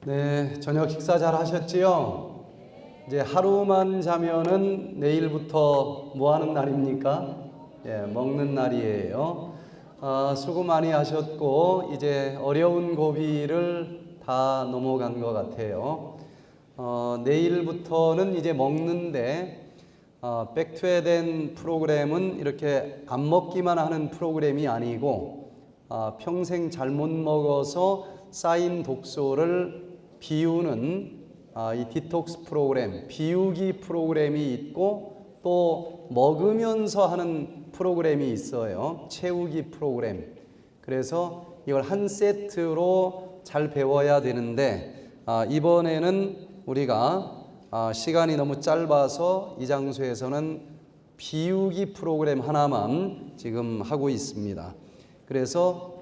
네, 저녁 식사 잘 하셨지요? 이제 하루만 자면은 내일부터 뭐 하는 날입니까? 예, 먹는 날이에요. 수고 많이 하셨고 이제 어려운 고비를 다 넘어간 것 같아요. 내일부터는 이제 먹는데 백투에덴 프로그램은 이렇게 안 먹기만 하는 프로그램이 아니고 평생 잘못 먹어서 쌓인 독소를 비우는 이 디톡스 프로그램, 비우기 프로그램이 있고 또 먹으면서 하는 프로그램이 있어요. 채우기 프로그램. 그래서 이걸 한 세트로 잘 배워야 되는데 이번에는 우리가 시간이 너무 짧아서 이 장소에서는 비우기 프로그램 하나만 지금 하고 있습니다. 그래서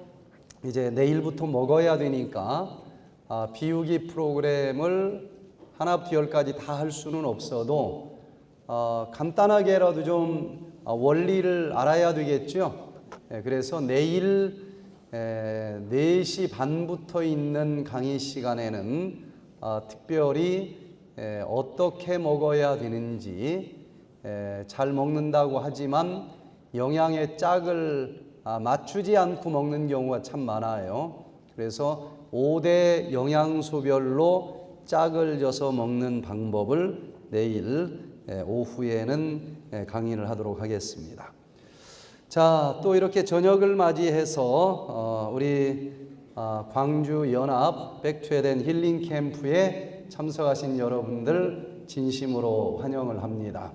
이제 내일부터 먹어야 되니까 비우기 프로그램을 하나부터 열까지 다 할 수는 없어도 간단하게라도 좀 원리를 알아야 되겠죠. 그래서 내일 4시 반부터 있는 강의 시간에는 특별히 어떻게 먹어야 되는지, 잘 먹는다고 하지만 영양의 짝을 맞추지 않고 먹는 경우가 참 많아요. 그래서 5대 영양소별로 짝을 져서 먹는 방법을 내일 오후에는 강의를 하도록 하겠습니다. 자, 또 이렇게 저녁을 맞이해서 우리 광주 연합 백투에덴 힐링 캠프에 참석하신 여러분들 진심으로 환영을 합니다.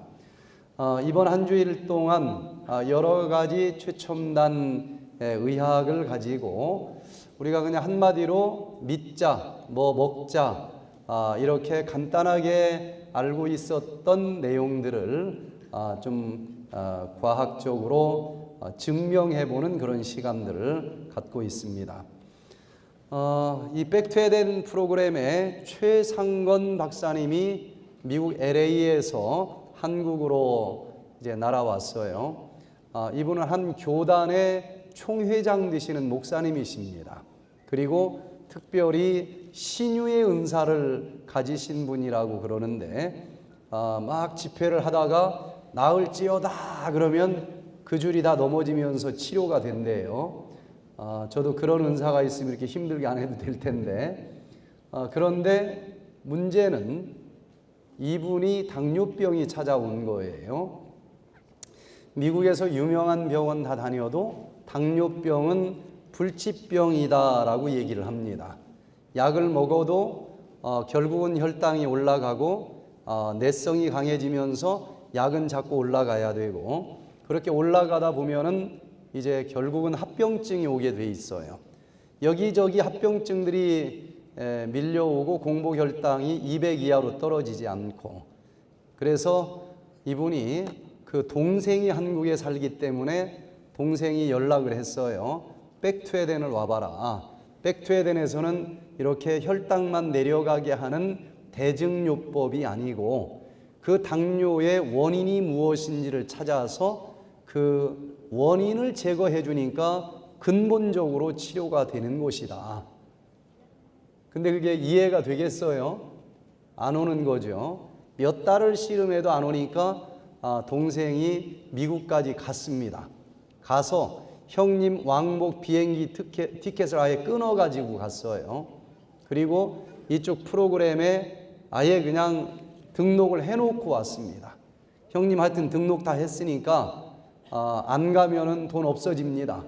이번 한 주일 동안 여러 가지 최첨단 의학을 가지고 우리가 그냥 한마디로 믿자, 뭐 먹자, 이렇게 간단하게 알고 있었던 내용들을 좀 과학적으로 증명해보는 그런 시간들을 갖고 있습니다. 이 백투에덴 프로그램의 최상건 박사님이 미국 LA에서 한국으로 이제 날아왔어요. 이분은 한 교단의 총회장 되시는 목사님이십니다. 그리고 특별히 신유의 은사를 가지신 분이라고 그러는데 막 집회를 하다가 나을지어다 그러면 그 줄이 다 넘어지면서 치료가 된대요. 저도 그런 은사가 있으면 이렇게 힘들게 안 해도 될 텐데 그런데 문제는 이분이 당뇨병이 찾아온 거예요. 미국에서 유명한 병원 다 다녀도 당뇨병은 불치병이다라고 얘기를 합니다. 약을 먹어도 결국은 혈당이 올라가고 내성이 강해지면서 약은 자꾸 올라가야 되고 그렇게 올라가다 보면은 이제 결국은 합병증이 오게 돼 있어요. 여기저기 합병증들이 밀려오고 공복 혈당이 200 이하로 떨어지지 않고 그래서 이분이 그 동생이 한국에 살기 때문에 동생이 연락을 했어요. 백투에덴을 와봐라. 백투에덴에서는 이렇게 혈당만 내려가게 하는 대증요법이 아니고 그 당뇨의 원인이 무엇인지를 찾아서 그 원인을 제거해 주니까 근본적으로 치료가 되는 곳이다. 근데 그게 이해가 되겠어요? 안 오는 거죠. 몇 달을 씨름해도 안 오니까 동생이 미국까지 갔습니다. 가서 형님 왕복 비행기 티켓을 아예 끊어가지고 갔어요. 그리고 이쪽 프로그램에 아예 그냥 등록을 해놓고 왔습니다. 형님 하여튼 등록 다 했으니까 안 가면은 돈 없어집니다.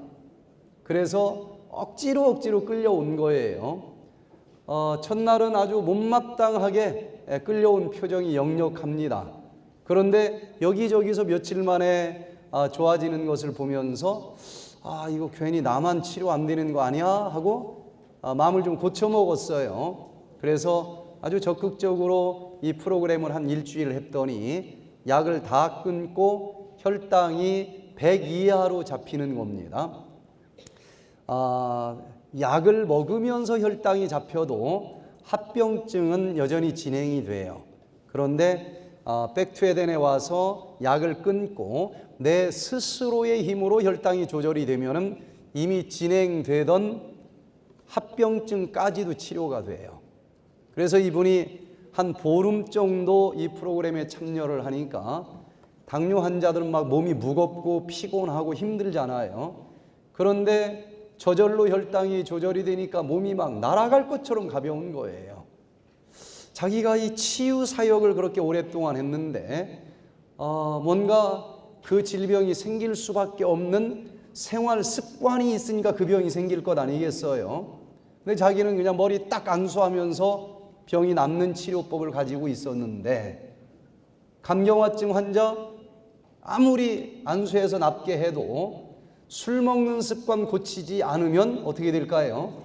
그래서 억지로 끌려온 거예요. 첫날은 아주 못마땅하게 끌려온 표정이 역력합니다. 그런데 여기저기서 며칠 만에 좋아지는 것을 보면서 이거 괜히 나만 치료 안 되는 거 아니야? 하고 마음을 좀 고쳐 먹었어요. 그래서 아주 적극적으로 이 프로그램을 한 일주일 했더니 약을 다 끊고 혈당이 100 이하로 잡히는 겁니다. 약을 먹으면서 혈당이 잡혀도 합병증은 여전히 진행이 돼요. 그런데 백투에덴에 와서 약을 끊고 내 스스로의 힘으로 혈당이 조절이 되면은 이미 진행되던 합병증까지도 치료가 돼요. 그래서 이분이 한 보름 정도 이 프로그램에 참여를 하니까 당뇨 환자들은 막 몸이 무겁고 피곤하고 힘들잖아요. 그런데 저절로 혈당이 조절이 되니까 몸이 막 날아갈 것처럼 가벼운 거예요. 자기가 이 치유 사역을 그렇게 오랫동안 했는데 뭔가 그 질병이 생길 수밖에 없는 생활 습관이 있으니까 그 병이 생길 것 아니겠어요? 근데 자기는 그냥 머리 딱 안수하면서 병이 낫는 치료법을 가지고 있었는데, 감경화증 환자 아무리 안수해서 낫게 해도 술 먹는 습관 고치지 않으면 어떻게 될까요?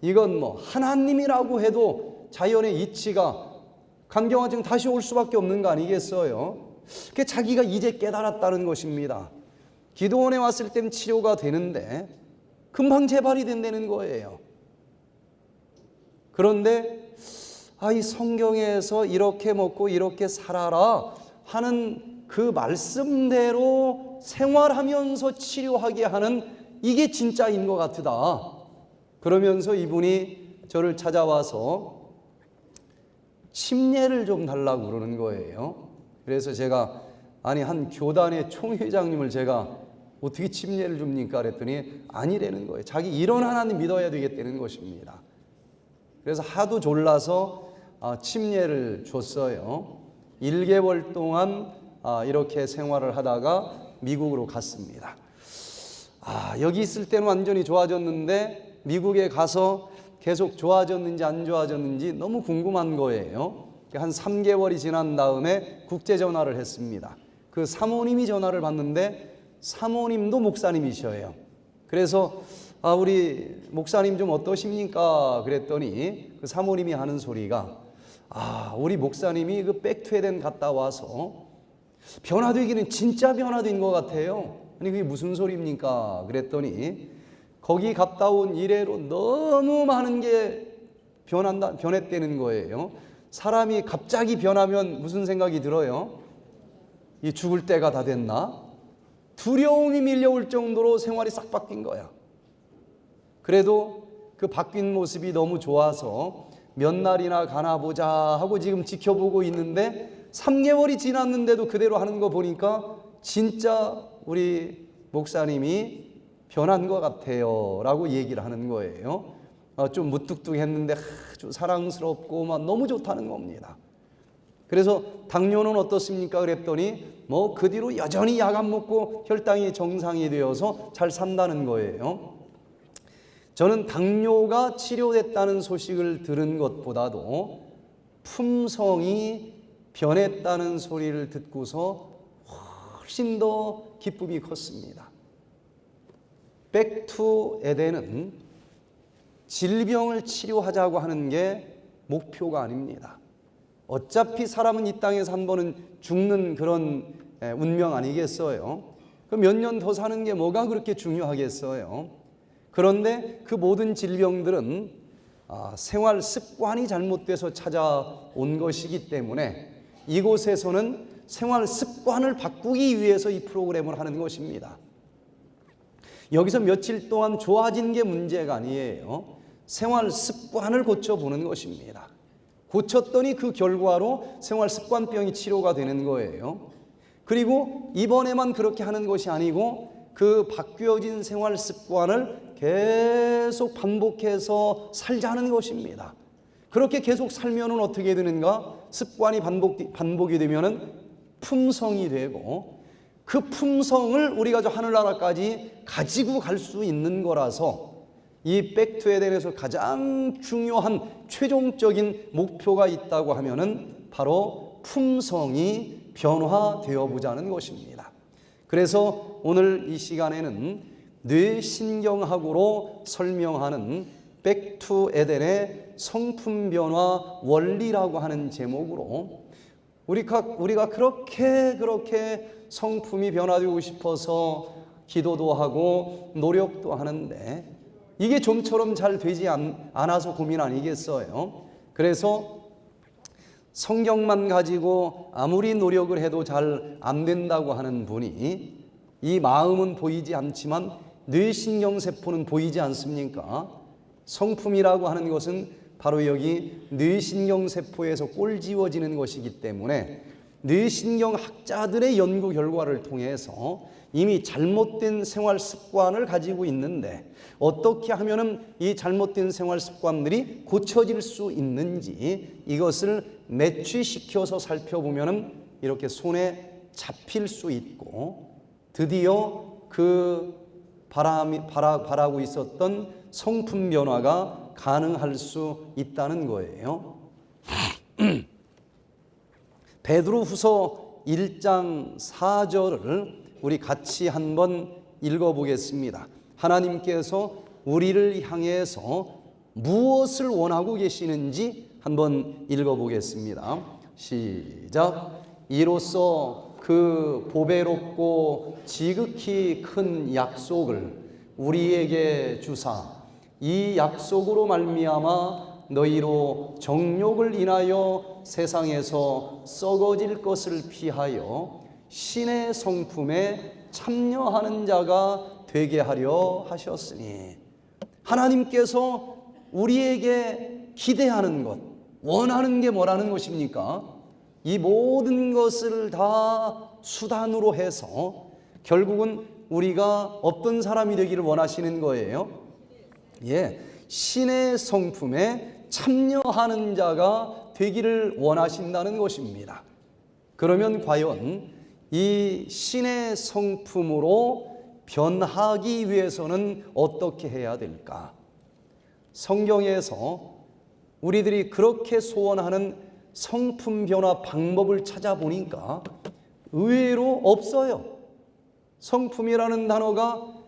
이건 뭐 하나님이라고 해도 자연의 이치가 감경화증 다시 올 수밖에 없는 거 아니겠어요? 그게 자기가 이제 깨달았다는 것입니다. 기도원에 왔을 땐 치료가 되는데 금방 재발이 된다는 거예요. 그런데 이 성경에서 이렇게 먹고 이렇게 살아라 하는 그 말씀대로 생활하면서 치료하게 하는 이게 진짜인 것 같다. 그러면서 이분이 저를 찾아와서 침례를 좀 달라고 그러는 거예요. 그래서 제가 한 교단의 총회장님을 제가 어떻게 침례를 줍니까? 그랬더니 아니라는 거예요. 자기 이런 하나님 믿어야 되겠다는 것입니다. 그래서 하도 졸라서 침례를 줬어요. 1개월 동안 이렇게 생활을 하다가 미국으로 갔습니다. 여기 있을 때는 완전히 좋아졌는데 미국에 가서 계속 좋아졌는지 안 좋아졌는지 너무 궁금한 거예요. 한 3개월이 지난 다음에 국제 전화를 했습니다. 그 사모님이 전화를 받는데 사모님도 목사님이셔요. 그래서 우리 목사님 좀 어떠십니까? 그랬더니 그 사모님이 하는 소리가 우리 목사님이 그 백투에덴 갔다 와서 변화되기는 진짜 변화된 것 같아요. 아니 그게 무슨 소리입니까? 그랬더니 거기 갔다 온 이래로 너무 많은 게 변했다는 거예요. 사람이 갑자기 변하면 무슨 생각이 들어요? 이 죽을 때가 다 됐나? 두려움이 밀려올 정도로 생활이 싹 바뀐 거야. 그래도 그 바뀐 모습이 너무 좋아서 몇 날이나 가나 보자 하고 지금 지켜보고 있는데 3개월이 지났는데도 그대로 하는 거 보니까 진짜 우리 목사님이 변한 것 같아요 라고 얘기를 하는 거예요. 좀 무뚝뚝했는데 아주 사랑스럽고 막 너무 좋다는 겁니다. 그래서 당뇨는 어떻습니까? 그랬더니 그 뒤로 여전히 약 안 먹고 혈당이 정상이 되어서 잘 산다는 거예요. 저는 당뇨가 치료됐다는 소식을 들은 것보다도 품성이 변했다는 소리를 듣고서 훨씬 더 기쁨이 컸습니다. 백투 에덴은 질병을 치료하자고 하는 게 목표가 아닙니다. 어차피 사람은 이 땅에서 한 번은 죽는 그런 운명 아니겠어요? 그럼 몇 년 더 사는 게 뭐가 그렇게 중요하겠어요? 그런데 그 모든 질병들은 생활 습관이 잘못돼서 찾아온 것이기 때문에 이곳에서는 생활 습관을 바꾸기 위해서 이 프로그램을 하는 것입니다. 여기서 며칠 동안 좋아진 게 문제가 아니에요. 생활 습관을 고쳐보는 것입니다. 고쳤더니 그 결과로 생활 습관병이 치료가 되는 거예요. 그리고 이번에만 그렇게 하는 것이 아니고 그 바뀌어진 생활 습관을 계속 반복해서 살자는 것입니다. 그렇게 계속 살면은 어떻게 되는가? 습관이 반복이 되면은 품성이 되고 그 품성을 우리가 저 하늘나라까지 가지고 갈 수 있는 거라서 이 백투에덴에서 가장 중요한 최종적인 목표가 있다고 하면은 바로 품성이 변화되어 보자는 것입니다. 그래서 오늘 이 시간에는 뇌신경학으로 설명하는 백투에덴의 성품 변화 원리라고 하는 제목으로 우리가 그렇게 성품이 변화되고 싶어서 기도도 하고 노력도 하는데 이게 좀처럼 잘 되지 않아서 고민 아니겠어요? 그래서 성경만 가지고 아무리 노력을 해도 잘 안 된다고 하는 분이 이 마음은 보이지 않지만 뇌신경세포는 보이지 않습니까? 성품이라고 하는 것은 바로 여기 뇌신경세포에서 꼴지워지는 것이기 때문에 뇌신경학자들의 연구 결과를 통해서 이미 잘못된 생활 습관을 가지고 있는데 어떻게 하면은 이 잘못된 생활 습관들이 고쳐질 수 있는지 이것을 매취시켜서 살펴보면은 이렇게 손에 잡힐 수 있고 드디어 그 바라고 있었던 성품 변화가 가능할 수 있다는 거예요. 베드로후서 1장 4절을 우리 같이 한번 읽어보겠습니다. 하나님께서 우리를 향해서 무엇을 원하고 계시는지 한번 읽어보겠습니다. 시작. 이로써 그 보배롭고 지극히 큰 약속을 우리에게 주사 이 약속으로 말미암아 너희로 정욕을 인하여 세상에서 썩어질 것을 피하여 신의 성품에 참여하는 자가 되게 하려 하셨으니, 하나님께서 우리에게 기대하는 것, 원하는 게 뭐라는 것입니까? 이 모든 것을 다 수단으로 해서 결국은 우리가 어떤 사람이 되기를 원하시는 거예요? 신의 성품에 참여하는 자가 되기를 원하신다는 것입니다. 그러면 과연 이 신의 성품으로 변하기 위해서는 어떻게 해야 될까? 성경에서 우리들이 그렇게 소원하는 성품 변화 방법을 찾아보니까 의외로 없어요. 성품이라는 단어가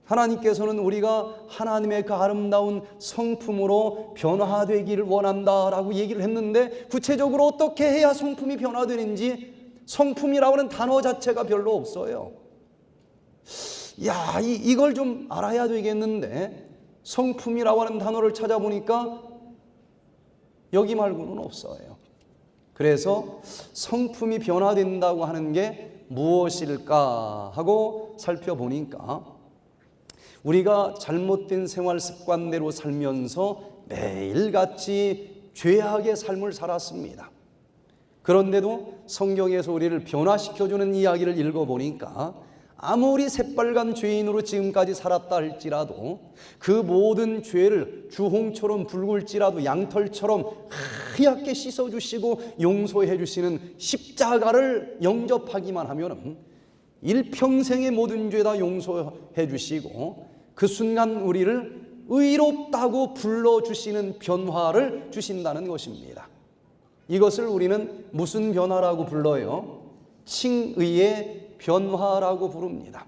하나님께서는 우리가 하나님의 그 아름다운 성품으로 변화되기를 원한다라고 얘기를 했는데 구체적으로 어떻게 해야 성품이 변화되는지 성품이라고 하는 단어 자체가 별로 없어요. 이걸 좀 알아야 되겠는데 성품이라고 하는 단어를 찾아보니까 여기 말고는 없어요. 그래서 성품이 변화된다고 하는 게 무엇일까 하고 살펴보니까 우리가 잘못된 생활 습관대로 살면서 매일같이 죄악의 삶을 살았습니다. 그런데도 성경에서 우리를 변화시켜주는 이야기를 읽어보니까 아무리 새빨간 죄인으로 지금까지 살았다 할지라도 그 모든 죄를 주홍처럼 붉을지라도 양털처럼 하얗게 씻어주시고 용서해 주시는 십자가를 영접하기만 하면 일평생의 모든 죄 다 용서해 주시고 그 순간 우리를 의롭다고 불러주시는 변화를 주신다는 것입니다. 이것을 우리는 무슨 변화라고 불러요? 칭의의 변화라고 부릅니다.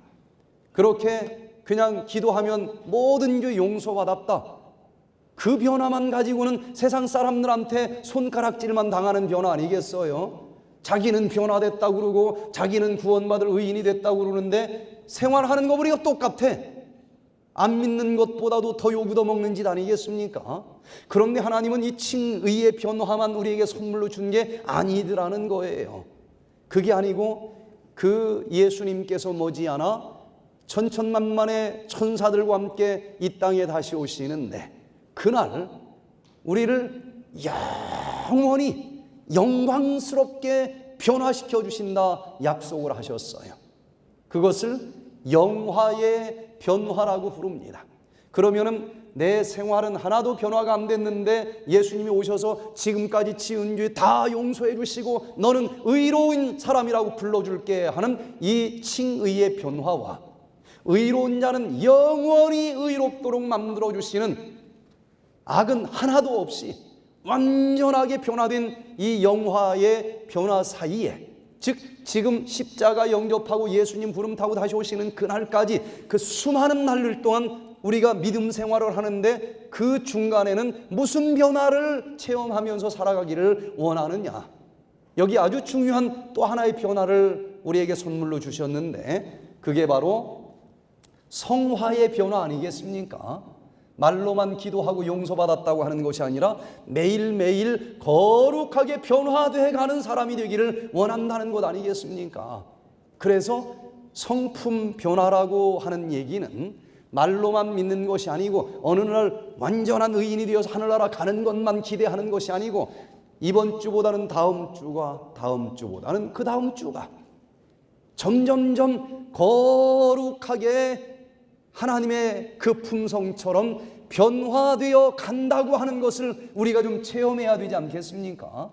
그렇게 그냥 기도하면 모든 죄 용서받았다, 그 변화만 가지고는 세상 사람들한테 손가락질만 당하는 변화 아니겠어요? 자기는 변화됐다고 그러고 자기는 구원받을 의인이 됐다고 그러는데 생활하는 거 보니까 똑같아. 안 믿는 것보다도 더 요구도 먹는 짓 아니겠습니까? 그런데 하나님은 이 칭의의 변화만 우리에게 선물로 준 게 아니더라는 거예요. 그게 아니고 그 예수님께서 머지않아 천천만만의 천사들과 함께 이 땅에 다시 오시는데 그날 우리를 영원히 영광스럽게 변화시켜 주신다 약속을 하셨어요. 그것을 영화의 변화라고 부릅니다. 그러면은 내 생활은 하나도 변화가 안 됐는데 예수님이 오셔서 지금까지 지은 죄 다 용서해 주시고 너는 의로운 사람이라고 불러줄게 하는 이 칭의의 변화와 의로운 자는 영원히 의롭도록 만들어 주시는 악은 하나도 없이 완전하게 변화된 이 영화의 변화 사이에, 즉 지금 십자가 영접하고 예수님 부름 타고 다시 오시는 그날까지 그 수많은 날들 동안 우리가 믿음 생활을 하는데 그 중간에는 무슨 변화를 체험하면서 살아가기를 원하느냐? 여기 아주 중요한 또 하나의 변화를 우리에게 선물로 주셨는데 그게 바로 성화의 변화 아니겠습니까? 말로만 기도하고 용서받았다고 하는 것이 아니라 매일매일 거룩하게 변화되어 가는 사람이 되기를 원한다는 것 아니겠습니까? 그래서 성품 변화라고 하는 얘기는 말로만 믿는 것이 아니고 어느 날 완전한 의인이 되어서 하늘나라 가는 것만 기대하는 것이 아니고 이번 주보다는 다음 주가, 다음 주보다는 그 다음 주가 점점점 거룩하게 하나님의 그 품성처럼 변화되어 간다고 하는 것을 우리가 좀 체험해야 되지 않겠습니까?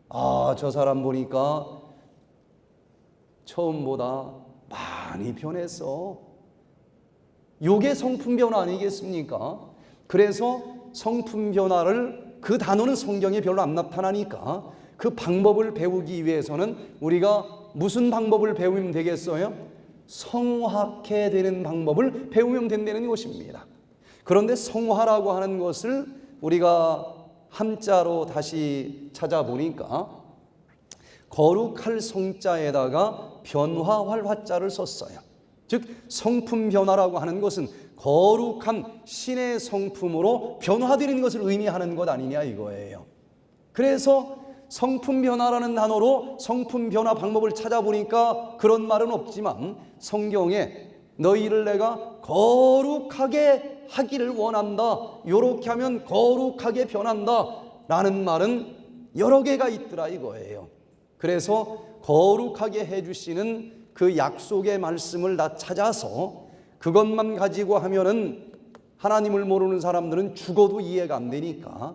아, 저 사람 보니까 처음보다 많이 변했어. 요게 성품 변화 아니겠습니까? 그래서 성품 변화를, 그 단어는 성경에 별로 안 나타나니까 그 방법을 배우기 위해서는 우리가 무슨 방법을 배우면 되겠어요? 성화케 되는 방법을 배우면 된다는 것입니다. 그런데 성화라고 하는 것을 우리가 한자로 다시 찾아보니까 거룩할 성자에다가 변화할 화자를 썼어요. 즉 성품 변화라고 하는 것은 거룩한 신의 성품으로 변화되는 것을 의미하는 것 아니냐 이거예요. 그래서 성품 변화라는 단어로 성품 변화 방법을 찾아보니까 그런 말은 없지만 성경에 너희를 내가 거룩하게 하기를 원한다, 요렇게 하면 거룩하게 변한다 라는 말은 여러 개가 있더라 이거예요. 그래서 거룩하게 해주시는 그 약속의 말씀을 다 찾아서 그것만 가지고 하면은 하나님을 모르는 사람들은 죽어도 이해가 안 되니까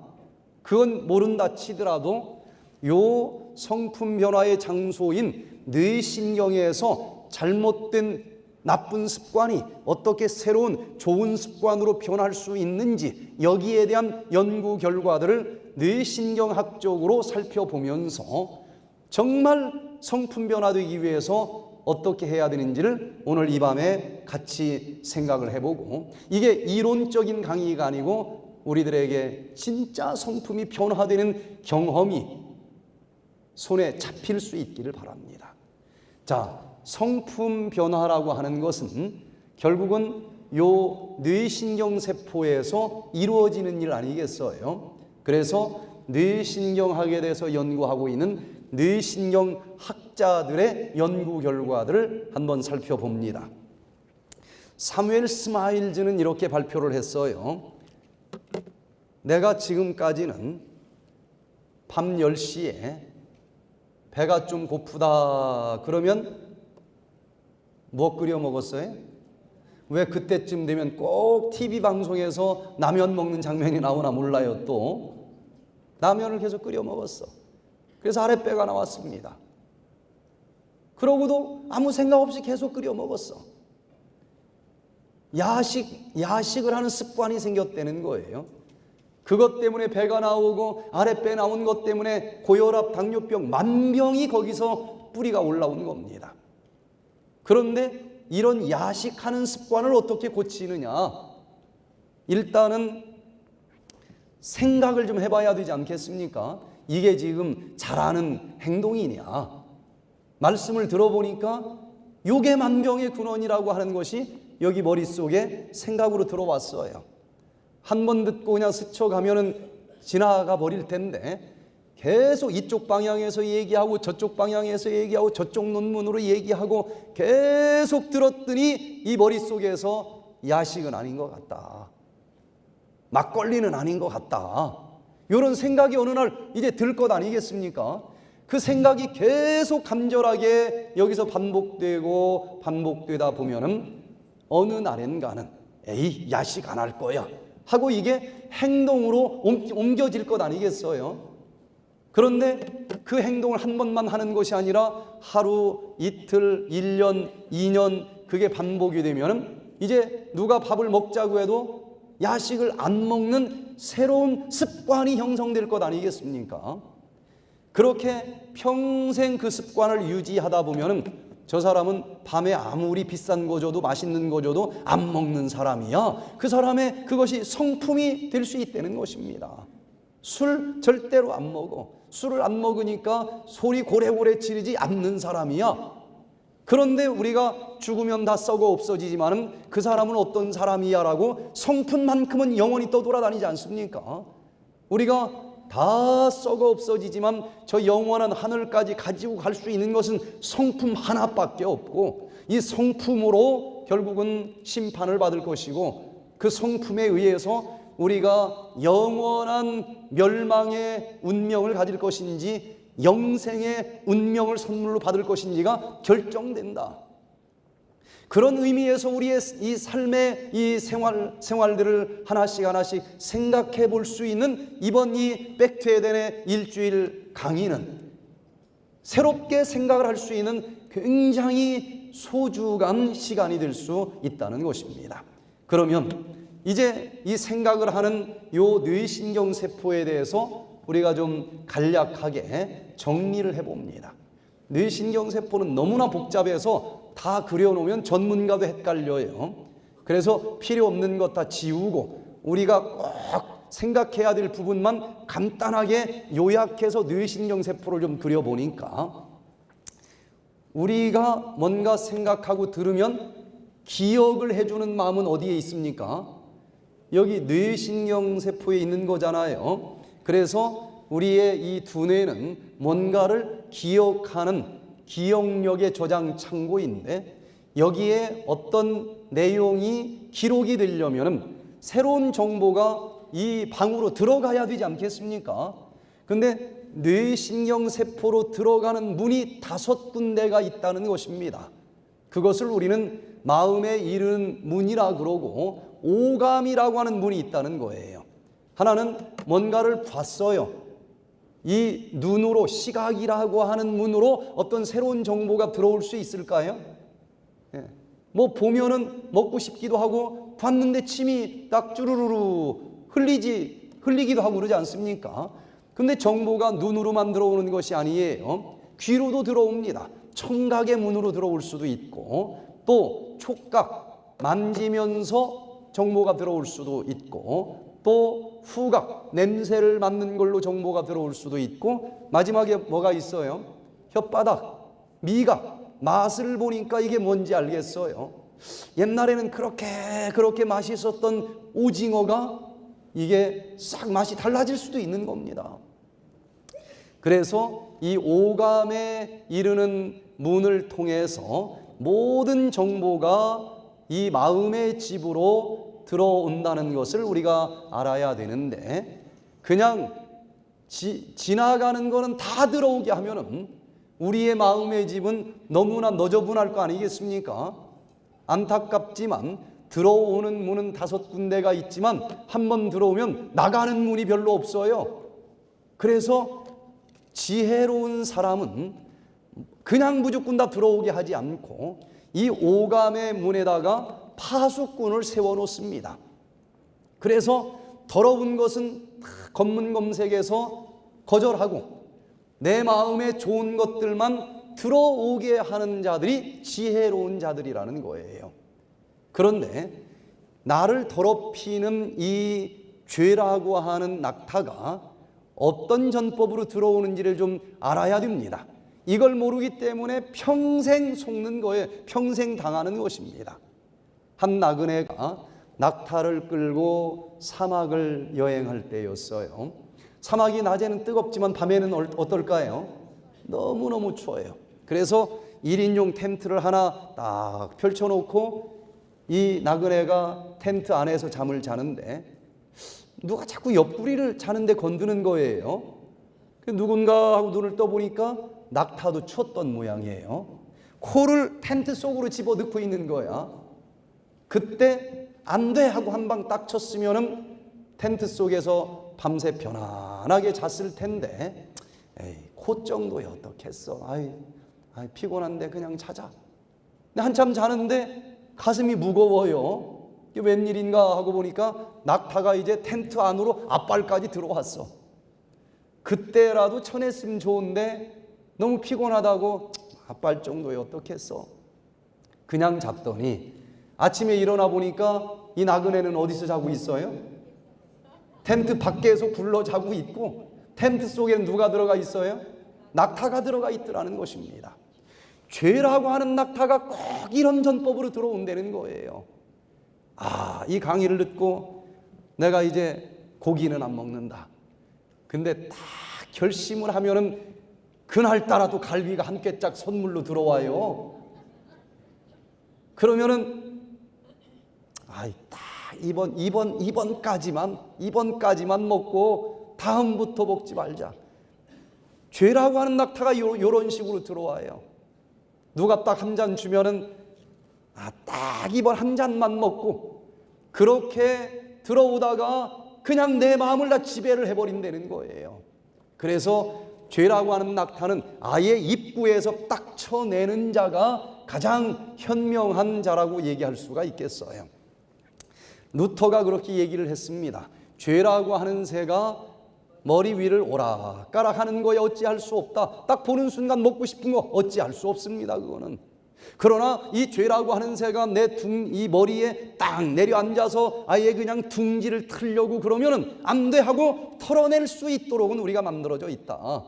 그건 모른다 치더라도 요 성품 변화의 장소인 뇌신경에서 잘못된 나쁜 습관이 어떻게 새로운 좋은 습관으로 변할 수 있는지 여기에 대한 연구 결과들을 뇌신경학적으로 살펴보면서 정말 성품 변화되기 위해서 어떻게 해야 되는지를 오늘 이 밤에 같이 생각을 해보고, 이게 이론적인 강의가 아니고 우리들에게 진짜 성품이 변화되는 경험이 손에 잡힐 수 있기를 바랍니다. 자, 성품 변화라고 하는 것은 결국은 요 뇌신경세포에서 이루어지는 일 아니겠어요? 그래서 뇌신경학에 대해서 연구하고 있는 뇌신경학자들의 연구 결과들을 한번 살펴봅니다. 사무엘 스마일즈는 이렇게 발표를 했어요. 내가 지금까지는 밤 10시에 배가 좀 고프다 그러면 뭐 끓여 먹었어요? 왜 그때쯤 되면 꼭 TV 방송에서 라면 먹는 장면이 나오나 몰라요. 또 라면을 계속 끓여 먹었어. 그래서 아랫배가 나왔습니다. 그러고도 아무 생각 없이 계속 끓여 먹었어. 야식을 하는 습관이 생겼다는 거예요. 그것 때문에 배가 나오고 아랫배 나온 것 때문에 고혈압, 당뇨병, 만병이 거기서 뿌리가 올라온 겁니다. 그런데 이런 야식하는 습관을 어떻게 고치느냐? 일단은 생각을 좀 해봐야 되지 않겠습니까? 이게 지금 잘하는 행동이냐? 말씀을 들어보니까 요게 만병의 근원이라고 하는 것이 여기 머릿속에 생각으로 들어왔어요. 한 번 듣고 그냥 스쳐가면은 지나가 버릴 텐데 계속 이쪽 방향에서 얘기하고 저쪽 방향에서 얘기하고 저쪽 논문으로 얘기하고 계속 들었더니 이 머릿속에서 야식은 아닌 것 같다, 막걸리는 아닌 것 같다, 이런 생각이 어느 날 이제 들 것 아니겠습니까? 그 생각이 계속 간절하게 여기서 반복되고 반복되다 보면은 어느 날엔가는 에이 야식 안 할 거야 하고 이게 행동으로 옮겨질 것 아니겠어요? 그런데 그 행동을 한 번만 하는 것이 아니라 하루, 이틀, 1년, 2년 그게 반복이 되면 이제 누가 밥을 먹자고 해도 야식을 안 먹는 새로운 습관이 형성될 것 아니겠습니까? 그렇게 평생 그 습관을 유지하다 보면 저 사람은 밤에 아무리 비싼 거 줘도 맛있는 거 줘도 안 먹는 사람이야. 그 사람의 그것이 성품이 될 수 있다는 것입니다. 술 절대로 안 먹어. 술을 안 먹으니까 소리 고래고래 지르지 않는 사람이야. 그런데 우리가 죽으면 다 썩어 없어지지만은 그 사람은 어떤 사람이야 라고 성품만큼은 영원히 떠돌아다니지 않습니까? 우리가 다 썩어 없어지지만 저 영원한 하늘까지 가지고 갈 수 있는 것은 성품 하나밖에 없고 이 성품으로 결국은 심판을 받을 것이고, 그 성품에 의해서 우리가 영원한 멸망의 운명을 가질 것인지 영생의 운명을 선물로 받을 것인지가 결정된다. 그런 의미에서 우리의 이 삶의 이 생활들을 하나씩 생각해 볼 수 있는 이번 이 백투에덴의 일주일 강의는 새롭게 생각을 할 수 있는 굉장히 소중한 시간이 될 수 있다는 것입니다. 그러면 이제 이 생각을 하는 요 뇌신경 세포에 대해서 우리가 좀 간략하게 정리를 해봅니다. 뇌신경 세포는 너무나 복잡해서 다 그려놓으면 전문가도 헷갈려요. 그래서 필요 없는 것 다 지우고 우리가 꼭 생각해야 될 부분만 간단하게 요약해서 뇌신경 세포를 좀 그려보니까, 우리가 뭔가 생각하고 들으면 기억을 해주는 마음은 어디에 있습니까? 여기 뇌신경 세포에 있는 거잖아요. 그래서 우리의 이 두뇌는 뭔가를 기억하는 기억력의 저장 창고인데, 여기에 어떤 내용이 기록이 되려면 새로운 정보가 이 방으로 들어가야 되지 않겠습니까? 근데 뇌신경세포로 들어가는 문이 5군데가 있다는 것입니다. 그것을 우리는 마음에 이르는 문이라 그러고 오감이라고 하는 문이 있다는 거예요. 하나는 뭔가를 봤어요. 이 눈으로, 시각이라고 하는 문으로 어떤 새로운 정보가 들어올 수 있을까요? 뭐 보면은 먹고 싶기도 하고, 봤는데 침이 딱 쭈루루루 흘리기도 하고 그러지 않습니까? 근데 정보가 눈으로만 들어오는 것이 아니에요. 귀로도 들어옵니다. 청각의 문으로 들어올 수도 있고, 또 촉각, 만지면서 정보가 들어올 수도 있고, 또 후각, 냄새를 맡는 걸로 정보가 들어올 수도 있고, 마지막에 뭐가 있어요? 혓바닥, 미각, 맛을 보니까 이게 뭔지 알겠어요. 옛날에는 그렇게 맛있었던 오징어가 이게 싹 맛이 달라질 수도 있는 겁니다. 그래서 이 오감에 이르는 문을 통해서 모든 정보가 이 마음의 집으로 들어온다는 것을 우리가 알아야 되는데, 그냥 지나가는 거는 다 들어오게 하면은 우리의 마음의 집은 너무나 너저분할 거 아니겠습니까? 안타깝지만 들어오는 문은 5군데가 있지만 한 번 들어오면 나가는 문이 별로 없어요. 그래서 지혜로운 사람은 그냥 무조건 다 들어오게 하지 않고 이 오감의 문에다가 파수꾼을 세워놓습니다. 그래서 더러운 것은 검문검색해서 거절하고 내 마음에 좋은 것들만 들어오게 하는 자들이 지혜로운 자들이라는 거예요. 그런데 나를 더럽히는 이 죄라고 하는 낙타가 어떤 전법으로 들어오는지를 좀 알아야 됩니다. 이걸 모르기 때문에 평생 속는 거예요. 평생 당하는 것입니다. 한 나그네가 낙타를 끌고 사막을 여행할 때였어요. 사막이 낮에는 뜨겁지만 밤에는 어떨까요? 너무너무 추워요. 그래서 1인용 텐트를 하나 딱 펼쳐놓고 이 나그네가 텐트 안에서 잠을 자는데 누가 자꾸 옆구리를 자는데 건드는 거예요. 누군가 하고 눈을 떠보니까 낙타도 추웠던 모양이에요. 코를 텐트 속으로 집어넣고 있는 거야. 그때 안 돼 하고 한 방 딱 쳤으면은 텐트 속에서 밤새 편안하게 잤을 텐데, 에이, 코 정도에 어떻겠어. 아이, 피곤한데 그냥 자자. 근데 한참 자는데 가슴이 무거워요. 이게 웬일인가 하고 보니까 낙타가 이제 텐트 안으로 앞발까지 들어왔어. 그때라도 쳐냈으면 좋은데 너무 피곤하다고 앞발 정도에 어떻겠어. 그냥 잤더니 아침에 일어나 보니까 이 나그네는 어디서 자고 있어요? 텐트 밖에서 굴러 자고 있고, 텐트 속에는 누가 들어가 있어요? 낙타가 들어가 있더라는 것입니다. 죄라고 하는 낙타가 꼭 이런 전법으로 들어온다는 거예요. 이 강의를 듣고 내가 이제 고기는 안 먹는다. 근데 딱 결심을 하면은 그날따라 또 갈비가 한 꿰짝 선물로 들어와요. 그러면은 아이, 딱 이번까지만 먹고 다음부터 먹지 말자. 죄라고 하는 낙타가 요런 식으로 들어와요. 누가 딱 한 잔 주면은 딱 이번 한 잔만 먹고, 그렇게 들어오다가 그냥 내 마음을 다 지배를 해버린다는 거예요. 그래서 죄라고 하는 낙타는 아예 입구에서 딱 쳐내는 자가 가장 현명한 자라고 얘기할 수가 있겠어요. 루터가 그렇게 얘기를 했습니다. 죄라고 하는 새가 머리 위를 오락가락 하는 거에 어찌할 수 없다. 딱 보는 순간 먹고 싶은 거 어찌할 수 없습니다. 그거는. 그러나 이 죄라고 하는 새가 내 이 머리에 딱 내려앉아서 아예 그냥 둥지를 틀려고 그러면은 안 돼 하고 털어낼 수 있도록은 우리가 만들어져 있다.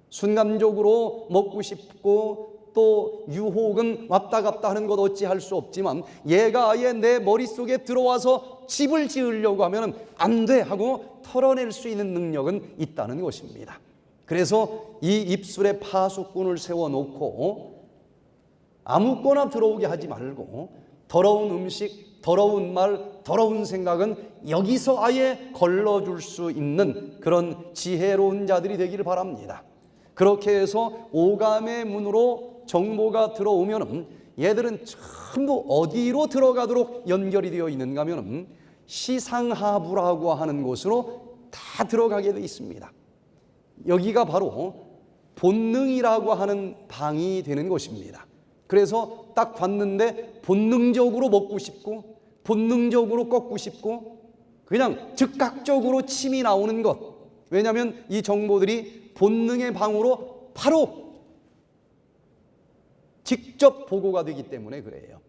순간적으로 먹고 싶고 또 유혹은 왔다 갔다 하는 것 어찌할 수 없지만, 얘가 아예 내 머릿속에 들어와서 집을 지으려고 하면 안 돼 하고 털어낼 수 있는 능력은 있다는 것입니다. 그래서 이 입술에 파수꾼을 세워놓고 아무거나 들어오게 하지 말고, 더러운 음식, 더러운 말, 더러운 생각은 여기서 아예 걸러줄 수 있는 그런 지혜로운 자들이 되기를 바랍니다. 그렇게 해서 오감의 문으로 정보가 들어오면 얘들은 전부 어디로 들어가도록 연결이 되어 있는가 하면 시상하부라고 하는 곳으로 다 들어가게 되어 있습니다. 여기가 바로 본능이라고 하는 방이 되는 것입니다. 그래서 딱 봤는데 본능적으로 먹고 싶고, 본능적으로 꺾고 싶고, 그냥 즉각적으로 침이 나오는 것. 왜냐하면 이 정보들이 본능의 방으로 바로 직접 보고가 되기 때문에 그래요.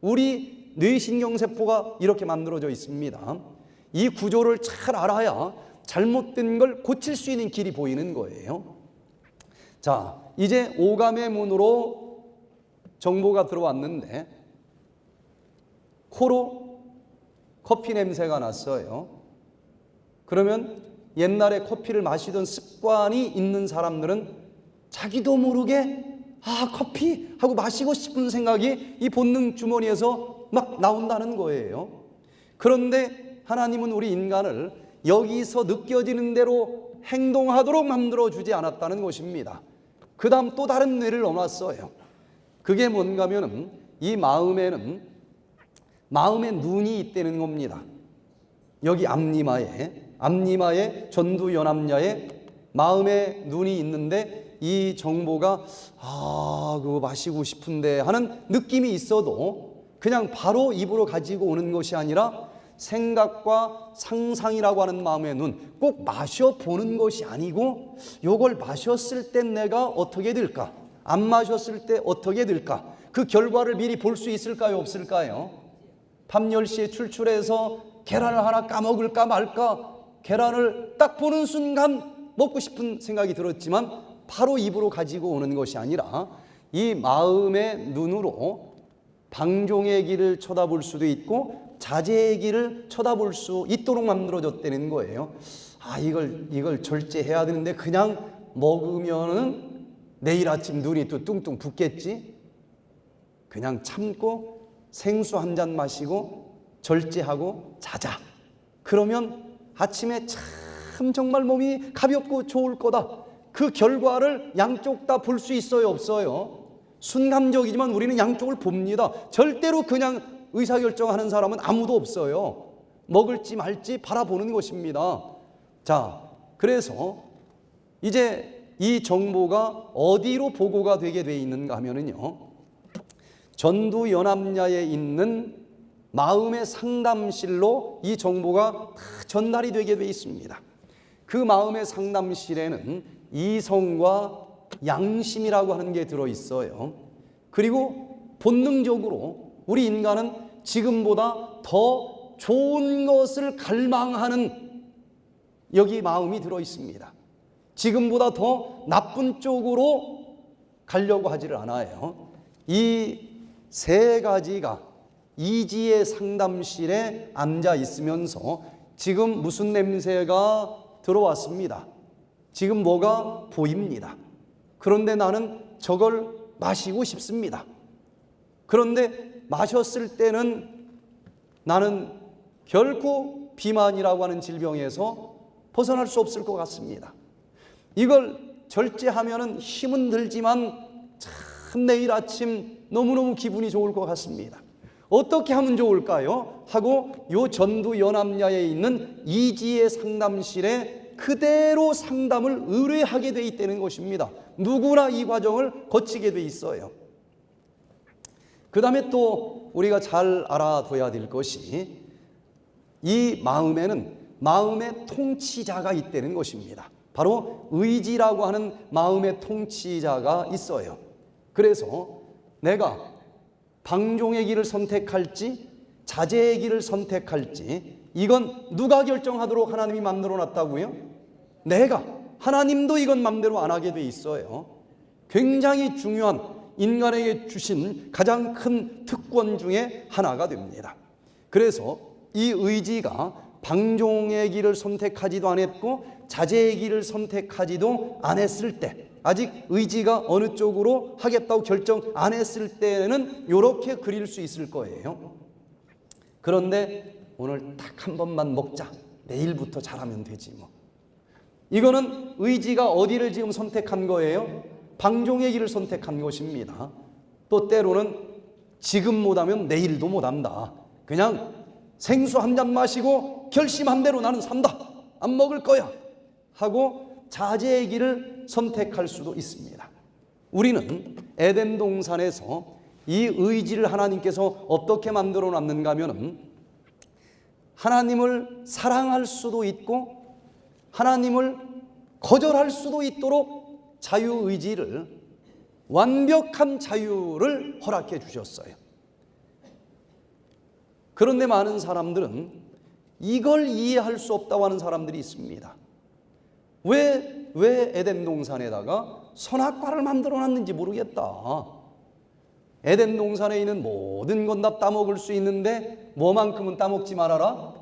우리 뇌신경세포가 이렇게 만들어져 있습니다. 이 구조를 잘 알아야 잘못된 걸 고칠 수 있는 길이 보이는 거예요. 자, 이제 오감의 문으로 정보가 들어왔는데 코로 커피 냄새가 났어요. 그러면 옛날에 커피를 마시던 습관이 있는 사람들은 자기도 모르게 커피 하고 마시고 싶은 생각이 이 본능 주머니에서 막 나온다는 거예요. 그런데 하나님은 우리 인간을 여기서 느껴지는 대로 행동하도록 만들어주지 않았다는 것입니다. 그 다음 또 다른 뇌를 넣어놨어요. 그게 뭔가 하면은 이 마음에는 마음의 눈이 있다는 겁니다. 여기 앞니마에 전두연암야에 마음의 눈이 있는데, 이 정보가 그거 마시고 싶은데 하는 느낌이 있어도 그냥 바로 입으로 가지고 오는 것이 아니라 생각과 상상이라고 하는 마음의 눈, 꼭 마셔보는 것이 아니고 요걸 마셨을 때 내가 어떻게 될까, 안 마셨을 때 어떻게 될까, 그 결과를 미리 볼 수 있을까요, 없을까요? 밤 10시에 출출해서 계란을 하나 까먹을까 말까, 계란을 딱 보는 순간 먹고 싶은 생각이 들었지만 바로 입으로 가지고 오는 것이 아니라 이 마음의 눈으로 방종의 길을 쳐다볼 수도 있고 자제의 길을 쳐다볼 수 있도록 만들어졌다는 거예요. 이걸 절제해야 되는데 그냥 먹으면은 내일 아침 눈이 또 뚱뚱 붓겠지? 그냥 참고 생수 한 잔 마시고 절제하고 자자. 그러면 아침에 참 정말 몸이 가볍고 좋을 거다. 그 결과를 양쪽 다 볼 수 있어요, 없어요? 순간적이지만 우리는 양쪽을 봅니다. 절대로 그냥 의사결정하는 사람은 아무도 없어요. 먹을지 말지 바라보는 것입니다. 자, 그래서 이제 이 정보가 어디로 보고가 되게 돼 있는가 하면은요, 전두연암야에 있는 마음의 상담실로 이 정보가 다 전달이 되게 돼 있습니다. 그 마음의 상담실에는 이성과 양심이라고 하는 게 들어있어요. 그리고 본능적으로 우리 인간은 지금보다 더 좋은 것을 갈망하는 여기 마음이 들어있습니다. 지금보다 더 나쁜 쪽으로 가려고 하지를 않아요. 이 세 가지가 이지의 상담실에 앉아 있으면서 지금 무슨 냄새가 들어왔습니다. 지금 뭐가 보입니다. 그런데 나는 저걸 마시고 싶습니다. 그런데 마셨을 때는 나는 결코 비만이라고 하는 질병에서 벗어날 수 없을 것 같습니다. 이걸 절제하면은 힘은 들지만 참 내일 아침 너무너무 기분이 좋을 것 같습니다. 어떻게 하면 좋을까요? 하고 요 전두 연암야에 있는 이지혜 상담실에 그대로 상담을 의뢰하게 돼 있다는 것입니다. 누구나 이 과정을 거치게 돼 있어요. 그 다음에 또 우리가 잘 알아둬야 될 것이 이 마음에는 마음의 통치자가 있다는 것입니다. 바로 의지라고 하는 마음의 통치자가 있어요. 그래서 내가 방종의 길을 선택할지 자제의 길을 선택할지 이건 누가 결정하도록 하나님이 만들어 놨다고요? 내가. 하나님도 이건 맘대로 안 하게 돼 있어요. 굉장히 중요한 인간에게 주신 가장 큰 특권 중에 하나가 됩니다. 그래서 이 의지가 방종의 길을 선택하지도 않았고 자제의 길을 선택하지도 않았을 때, 아직 의지가 어느 쪽으로 하겠다고 결정 안 했을 때는 이렇게 그릴 수 있을 거예요. 그런데 오늘 딱 한 번만 먹자, 내일부터 잘하면 되지 뭐. 이거는 의지가 어디를 지금 선택한 거예요? 방종의 길을 선택한 것입니다. 또 때로는 지금 못하면 내일도 못한다. 그냥 생수 한 잔 마시고 결심한 대로 나는 산다, 안 먹을 거야 하고 자제의 길을 선택할 수도 있습니다. 우리는 에덴 동산에서 이 의지를 하나님께서 어떻게 만들어 놨는가 하면은 하나님을 사랑할 수도 있고 하나님을 거절할 수도 있도록 자유의지를, 완벽한 자유를 허락해 주셨어요. 그런데 많은 사람들은 이걸 이해할 수 없다고 하는 사람들이 있습니다. 왜 에덴 동산에다가 선악과를 만들어 놨는지 모르겠다. 에덴 동산에 있는 모든 건 다 따먹을 수 있는데 뭐만큼은 따먹지 말아라?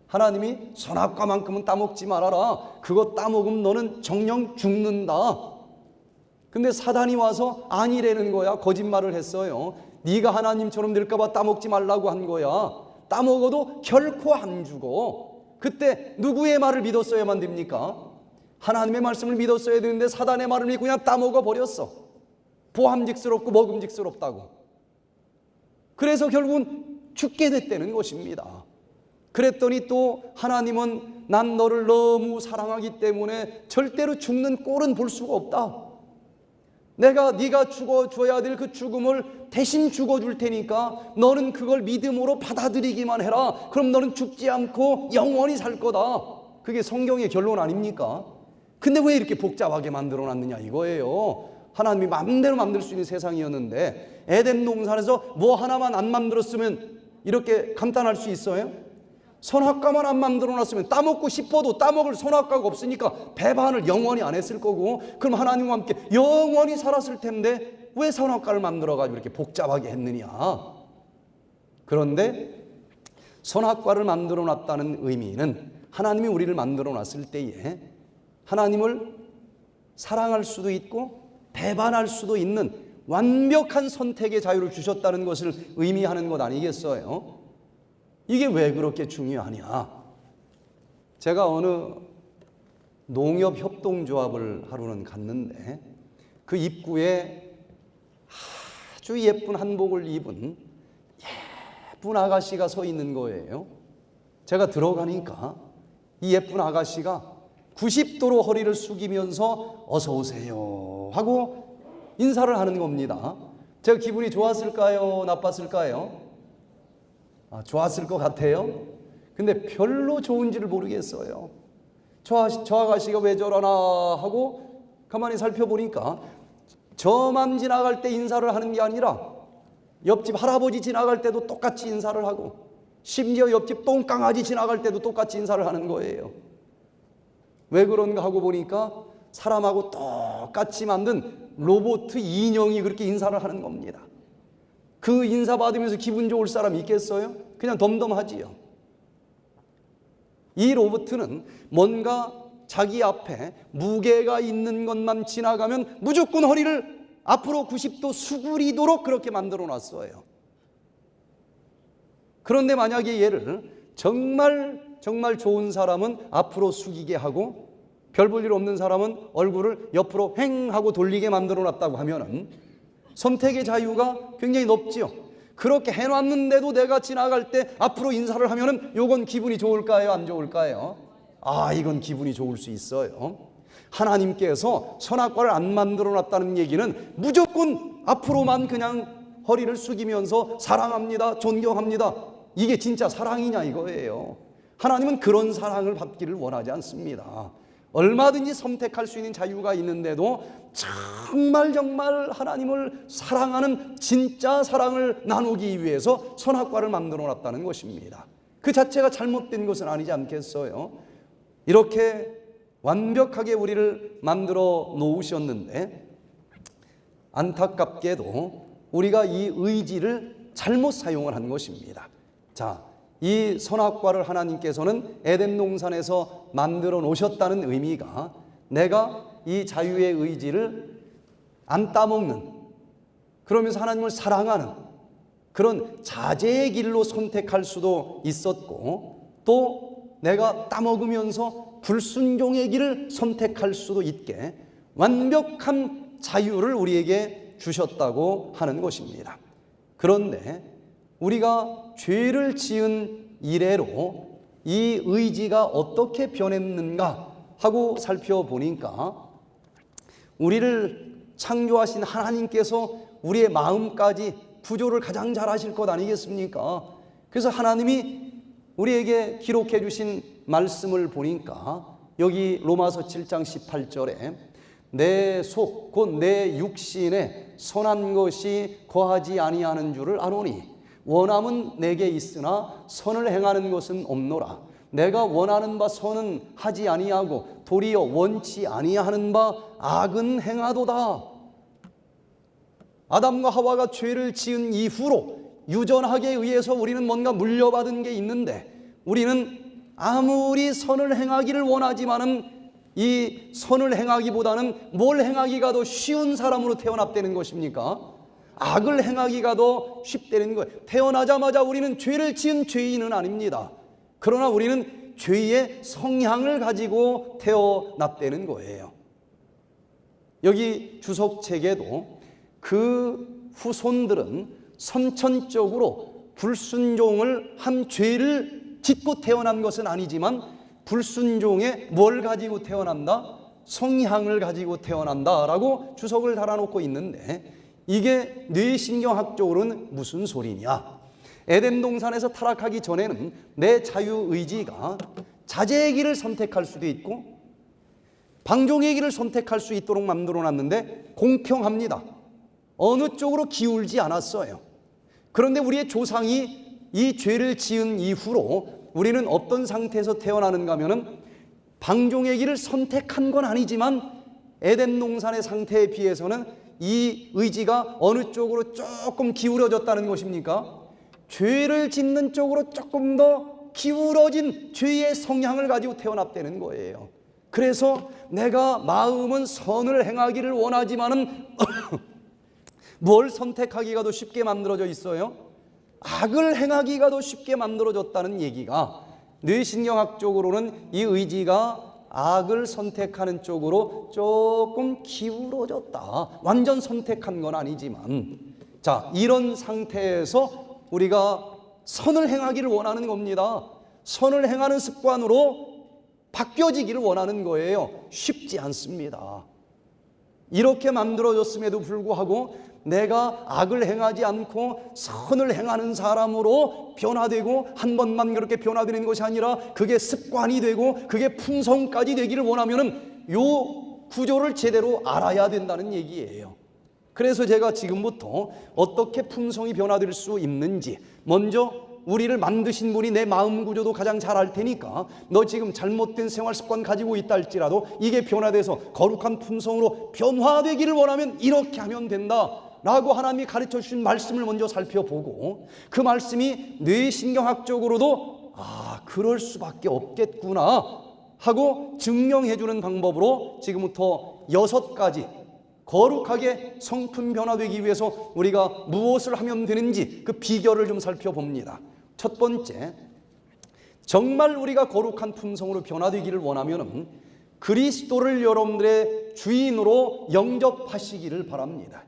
하나님이 선악과만큼은 따먹지 말아라. 그거 따먹으면 너는 정령 죽는다. 근데 사단이 와서 아니라는 거야. 거짓말을 했어요. 네가 하나님처럼 될까 봐 따먹지 말라고 한 거야. 따먹어도 결코 안 죽어. 그때 누구의 말을 믿었어야만 됩니까? 하나님의 말씀을 믿었어야 되는데 사단의 말을 믿고 그냥 따먹어 버렸어. 보함직스럽고 먹음직스럽다고. 그래서 결국은 죽게 됐다는 것입니다. 그랬더니 또 하나님은 난 너를 너무 사랑하기 때문에 절대로 죽는 꼴은 볼 수가 없다. 네가 죽어줘야 될 그 죽음을 대신 죽어줄 테니까 너는 그걸 믿음으로 받아들이기만 해라. 그럼 너는 죽지 않고 영원히 살 거다. 그게 성경의 결론 아닙니까? 근데 왜 이렇게 복잡하게 만들어놨느냐 이거예요. 하나님이 마음대로 만들 수 있는 세상이었는데 에덴 동산에서 뭐 하나만 안 만들었으면 이렇게 간단할 수 있어요? 선악과만 안 만들어놨으면 따먹고 싶어도 따먹을 선악과가 없으니까 배반을 영원히 안 했을 거고, 그럼 하나님과 함께 영원히 살았을 텐데 왜 선악과를 만들어가지고 이렇게 복잡하게 했느냐. 그런데 선악과를 만들어놨다는 의미는 하나님이 우리를 만들어놨을 때에 하나님을 사랑할 수도 있고 배반할 수도 있는 완벽한 선택의 자유를 주셨다는 것을 의미하는 것 아니겠어요? 이게 왜 그렇게 중요하냐? 제가 어느 농협협동조합을 하루는 갔는데 그 입구에 아주 예쁜 한복을 입은 예쁜 아가씨가 서 있는 거예요. 제가 들어가니까 이 예쁜 아가씨가 90도로 허리를 숙이면서 어서 오세요 하고 인사를 하는 겁니다. 제가 기분이 좋았을까요? 나빴을까요? 좋았을 것 같아요. 근데 별로 좋은지를 모르겠어요. 저 아가씨가 왜 저러나 하고 가만히 살펴보니까 저만 지나갈 때 인사를 하는 게 아니라 옆집 할아버지 지나갈 때도 똑같이 인사를 하고 심지어 옆집 똥강아지 지나갈 때도 똑같이 인사를 하는 거예요. 왜 그런가 하고 보니까 사람하고 똑같이 만든 로봇 인형이 그렇게 인사를 하는 겁니다. 그 인사 받으면서 기분 좋을 사람이 있겠어요? 그냥 덤덤하지요. 이 로봇은 뭔가 자기 앞에 무게가 있는 것만 지나가면 무조건 허리를 앞으로 90도 수그리도록 그렇게 만들어 놨어요. 그런데 만약에 얘를 정말 좋은 사람은 앞으로 숙이게 하고 별 볼 일 없는 사람은 얼굴을 옆으로 횡 하고 돌리게 만들어 놨다고 하면은 선택의 자유가 굉장히 높지요. 그렇게 해놨는데도 내가 지나갈 때 앞으로 인사를 하면은 요건 기분이 좋을까요? 안 좋을까요? 이건 기분이 좋을 수 있어요. 하나님께서 선악과를 안 만들어 놨다는 얘기는 무조건 앞으로만 그냥 허리를 숙이면서 사랑합니다, 존경합니다, 이게 진짜 사랑이냐 이거예요. 하나님은 그런 사랑을 받기를 원하지 않습니다. 얼마든지 선택할 수 있는 자유가 있는데도 정말 하나님을 사랑하는 진짜 사랑을 나누기 위해서 선악과를 만들어 놨다는 것입니다. 그 자체가 잘못된 것은 아니지 않겠어요? 이렇게 완벽하게 우리를 만들어 놓으셨는데 안타깝게도 우리가 이 의지를 잘못 사용을 한 것입니다. 자, 이 선악과를 하나님께서는 에덴 동산에서 만들어 놓으셨다는 의미가 내가 이 자유의 의지를 안 따먹는, 그러면서 하나님을 사랑하는 그런 자제의 길로 선택할 수도 있었고, 또 내가 따먹으면서 불순종의 길을 선택할 수도 있게 완벽한 자유를 우리에게 주셨다고 하는 것입니다. 그런데 우리가 죄를 지은 이래로 이 의지가 어떻게 변했는가 하고 살펴보니까 우리를 창조하신 하나님께서 우리의 마음까지 구조를 가장 잘 아실 것 아니겠습니까? 그래서 하나님이 우리에게 기록해 주신 말씀을 보니까 여기 로마서 7장 18절에 내 속 곧 내 육신에 선한 것이 거하지 아니하는 줄을 아노니 원함은 내게 있으나 선을 행하는 것은 없노라. 내가 원하는 바 선은 하지 아니하고 도리어 원치 아니하는 바 악은 행하도다. 아담과 하와가 죄를 지은 이후로 유전학에 의해서 우리는 뭔가 물려받은 게 있는데 우리는 아무리 선을 행하기를 원하지만은 이 선을 행하기보다는 뭘 행하기가 더 쉬운 사람으로 태어났다는 것입니까? 악을 행하기가 더 쉽다는 거예요. 태어나자마자 우리는 죄를 지은 죄인은 아닙니다. 그러나 우리는 죄의 성향을 가지고 태어났다는 거예요. 여기 주석책에도 그 후손들은 선천적으로 불순종을 한 죄를 짓고 태어난 것은 아니지만 불순종에 뭘 가지고 태어난다? 성향을 가지고 태어난다라고 주석을 달아놓고 있는데 이게 뇌신경학적으로는 무슨 소리냐? 에덴 동산에서 타락하기 전에는 내 자유의지가 자제의 길을 선택할 수도 있고 방종의 길을 선택할 수 있도록 만들어놨는데 공평합니다. 어느 쪽으로 기울지 않았어요. 그런데 우리의 조상이 이 죄를 지은 이후로 우리는 어떤 상태에서 태어나는가 하면은 방종의 길을 선택한 건 아니지만 에덴 동산의 상태에 비해서는 이 의지가 어느 쪽으로 조금 기울어졌다는 것입니까? 죄를 짓는 쪽으로 조금 더 기울어진 죄의 성향을 가지고 태어났다는 거예요. 그래서 내가 마음은 선을 행하기를 원하지만은 뭘 선택하기가 더 쉽게 만들어져 있어요? 악을 행하기가 더 쉽게 만들어졌다는 얘기가 뇌신경학적으로는 이 의지가 악을 선택하는 쪽으로 조금 기울어졌다. 완전 선택한 건 아니지만, 자, 이런 상태에서 우리가 선을 행하기를 원하는 겁니다. 선을 행하는 습관으로 바뀌어지기를 원하는 거예요. 쉽지 않습니다. 이렇게 만들어졌음에도 불구하고 내가 악을 행하지 않고 선을 행하는 사람으로 변화되고 한 번만 그렇게 변화되는 것이 아니라 그게 습관이 되고 그게 품성까지 되기를 원하면은 요 구조를 제대로 알아야 된다는 얘기예요. 그래서 제가 지금부터 어떻게 품성이 변화될 수 있는지, 먼저 우리를 만드신 분이 내 마음 구조도 가장 잘 알 테니까 너 지금 잘못된 생활 습관 가지고 있다 할지라도 이게 변화돼서 거룩한 품성으로 변화되기를 원하면 이렇게 하면 된다 라고 하나님이 가르쳐 주신 말씀을 먼저 살펴보고, 그 말씀이 뇌신경학적으로도 그럴 수밖에 없겠구나 하고 증명해 주는 방법으로 지금부터 6가지 거룩하게 성품 변화되기 위해서 우리가 무엇을 하면 되는지 그 비결을 좀 살펴봅니다. 첫 번째, 정말 우리가 거룩한 품성으로 변화되기를 원하면 그리스도를 여러분들의 주인으로 영접하시기를 바랍니다.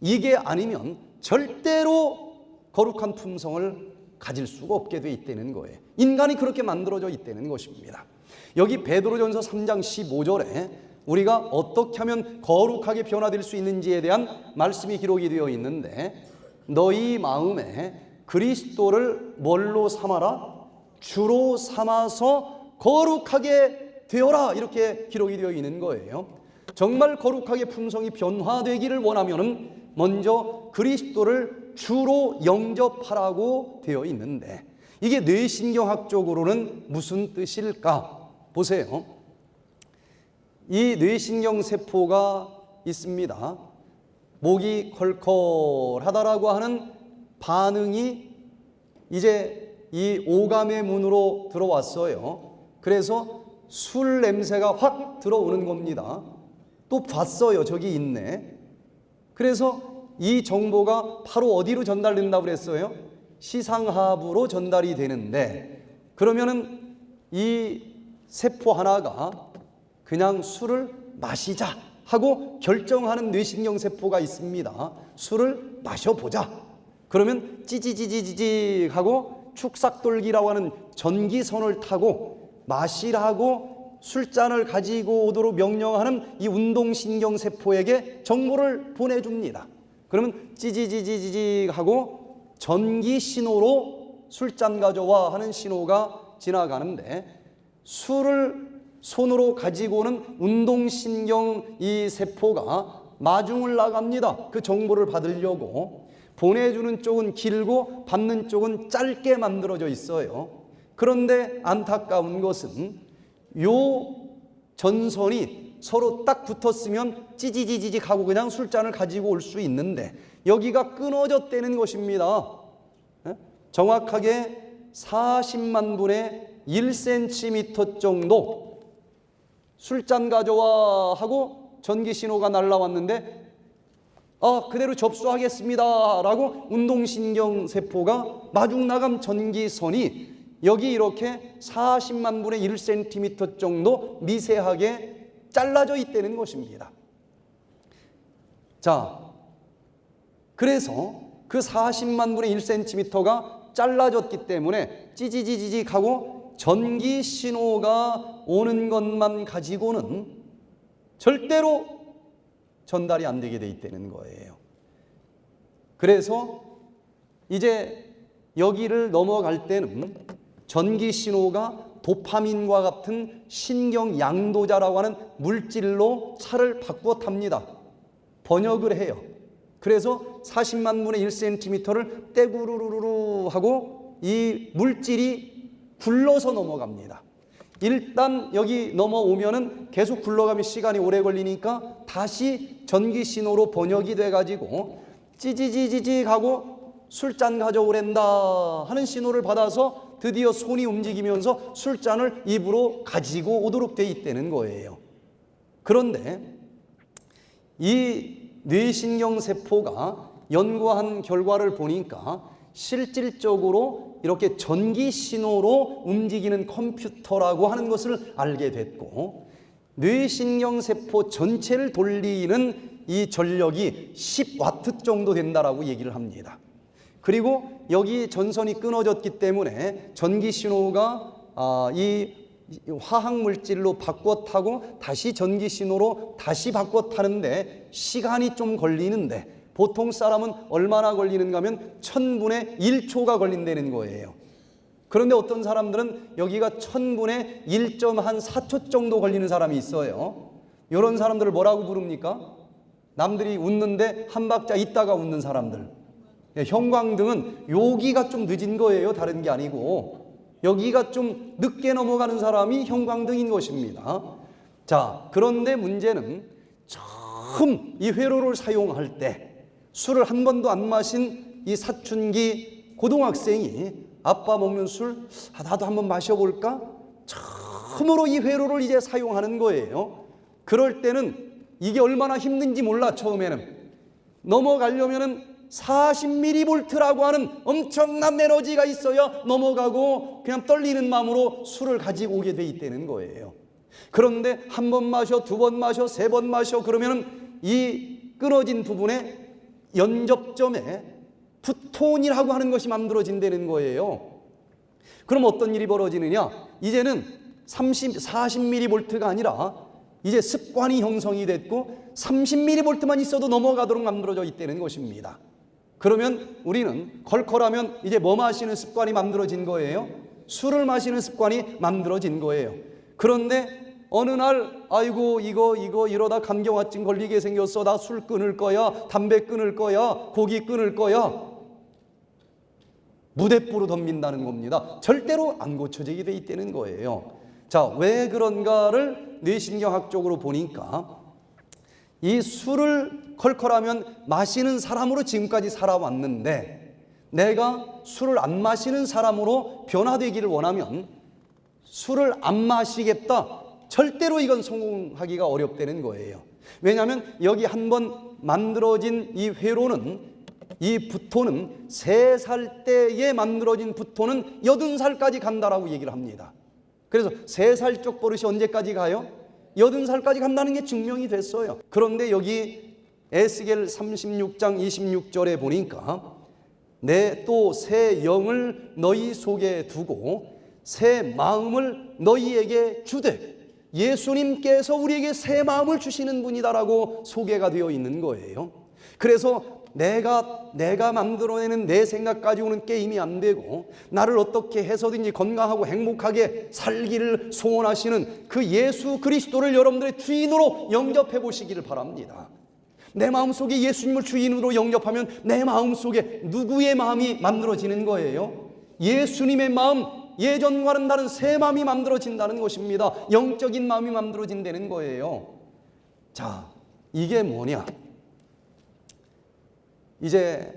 이게 아니면 절대로 거룩한 품성을 가질 수가 없게 돼 있다는 거예요. 인간이 그렇게 만들어져 있다는 것입니다. 여기 베드로전서 3장 15절에 우리가 어떻게 하면 거룩하게 변화될 수 있는지에 대한 말씀이 기록이 되어 있는데, 너희 마음에 그리스도를 뭘로 삼아라? 주로 삼아서 거룩하게 되어라, 이렇게 기록이 되어 있는 거예요. 정말 거룩하게 품성이 변화되기를 원하면 먼저 그리스도를 주로 영접하라고 되어 있는데, 이게 뇌신경학적으로는 무슨 뜻일까? 보세요. 이 뇌신경 세포가 있습니다. 목이 컬컬하다라고 하는 반응이 이제 이 오감의 문으로 들어왔어요. 그래서 술 냄새가 확 들어오는 겁니다. 또 봤어요. 저기 있네. 그래서 이 정보가 바로 어디로 전달된다고 그랬어요? 시상하부로 전달이 되는데, 그러면은 이 세포 하나가 그냥 술을 마시자 하고 결정하는 뇌신경 세포가 있습니다. 술을 마셔보자. 그러면 찌지지지지 하고 축삭돌기라고 하는 전기선을 타고 마시라고 술잔을 가지고 오도록 명령하는 이 운동신경 세포에게 정보를 보내줍니다. 그러면 찌지지지지 하고 전기 신호로 술잔 가져와 하는 신호가 지나가는데, 술을 손으로 가지고 오는 운동신경 이 세포가 마중을 나갑니다. 그 정보를 받으려고. 보내주는 쪽은 길고 받는 쪽은 짧게 만들어져 있어요. 그런데 안타까운 것은 요 전선이 서로 딱 붙었으면 찌지지지지 하고 그냥 술잔을 가지고 올 수 있는데, 여기가 끊어졌다는 것입니다. 정확하게 40만 분의 1cm 정도 술잔 가져와 하고 전기 신호가 날라왔는데, 그대로 접수하겠습니다 라고 운동신경 세포가 마중 나간 전기선이 여기 이렇게 40만 분의 1cm 정도 미세하게 잘라져 있다는 것입니다. 자, 그래서 그 40만 분의 1cm가 잘라졌기 때문에 찌지지지지 하고 전기 신호가 오는 것만 가지고는 절대로 전달이 안 되게 돼 있다는 거예요. 그래서 이제 여기를 넘어갈 때는 전기 신호가 도파민과 같은 신경 양도자라고 하는 물질로 차를 바꾸어 탑니다. 번역을 해요. 그래서 40만 분의 1cm를 떼구르르르 하고 이 물질이 굴러서 넘어갑니다. 일단 여기 넘어오면은 계속 굴러가면 시간이 오래 걸리니까 다시 전기 신호로 번역이 돼가지고 찌지지지지 하고 술잔 가져오랜다 하는 신호를 받아서 드디어 손이 움직이면서 술잔을 입으로 가지고 오도록 돼 있다는 거예요. 그런데 이 뇌신경 세포가 연구한 결과를 보니까 실질적으로 이렇게 전기 신호로 움직이는 컴퓨터라고 하는 것을 알게 됐고, 뇌신경 세포 전체를 돌리는 이 전력이 10와트 정도 된다라고 얘기를 합니다. 그리고 여기 전선이 끊어졌기 때문에 전기 신호가 이 화학 물질로 바꿔 타고 다시 전기 신호로 다시 바꿔 타는데 시간이 좀 걸리는데, 보통 사람은 얼마나 걸리는가 하면 1000분의 1초가 걸린다는 거예요. 그런데 어떤 사람들은 여기가 1000분의 1.4초 정도 걸리는 사람이 있어요. 이런 사람들을 뭐라고 부릅니까? 남들이 웃는데 한 박자 있다가 웃는 사람들. 형광등은 여기가 좀 늦은 거예요. 다른 게 아니고 여기가 좀 늦게 넘어가는 사람이 형광등인 것입니다. 자, 그런데 문제는 처음 이 회로를 사용할 때 술을 한 번도 안 마신 이 사춘기 고등학생이 아빠 먹는 술 나도 한번 마셔볼까? 처음으로 이 회로를 이제 사용하는 거예요. 그럴 때는 이게 얼마나 힘든지 몰라. 처음에는 넘어가려면은 40mV라고 하는 엄청난 에너지가 있어야 넘어가고 그냥 떨리는 마음으로 술을 가지고 오게 돼 있다는 거예요. 그런데 한 번 마셔, 두 번 마셔, 세 번 마셔 그러면은 이 끊어진 부분에 연접점에 붓톤이라고 하는 것이 만들어진다는 거예요. 그럼 어떤 일이 벌어지느냐? 이제는 40mV가 아니라 이제 습관이 형성이 됐고 30mV만 있어도 넘어가도록 만들어져 있다는 것입니다. 그러면 우리는 컬컬하면 이제 뭐 마시는 습관이 만들어진 거예요? 술을 마시는 습관이 만들어진 거예요. 그런데 어느 날 아이고 이거 이러다 감기와증 걸리게 생겼어. 나 술 끊을 거야. 담배 끊을 거야. 고기 끊을 거야. 무대뽀로 덤빈다는 겁니다. 절대로 안 고쳐지게 돼 있다는 거예요. 자, 왜 그런가를 뇌신경학적으로 보니까 이 술을 컬컬하면 마시는 사람으로 지금까지 살아왔는데 내가 술을 안 마시는 사람으로 변화되기를 원하면 술을 안 마시겠다. 절대로 이건 성공하기가 어렵다는 거예요. 왜냐하면 여기 한번 만들어진 이 회로는 이 붓톤은 3살 때에 만들어진 붓톤은 80살까지 간다라고 얘기를 합니다. 그래서 3살 쪽 버릇이 언제까지 가요? 80살까지 간다는 게 증명이 됐어요. 그런데 여기 에스겔 36장 26절에 보니까 내 또 새 영을 너희 속에 두고 새 마음을 너희에게 주되 예수님께서 우리에게 새 마음을 주시는 분이다라고 소개가 되어 있는 거예요. 그래서 내가 만들어내는 내 생각 가지고는 게임이 안 되고 나를 어떻게 해서든지 건강하고 행복하게 살기를 소원하시는 그 예수 그리스도를 여러분들의 주인으로 영접해 보시기를 바랍니다. 내 마음속에 예수님을 주인으로 영접하면 내 마음속에 누구의 마음이 만들어지는 거예요? 예수님의 마음, 예전과는 다른 새 마음이 만들어진다는 것입니다. 영적인 마음이 만들어진다는 거예요. 자, 이게 뭐냐? 이제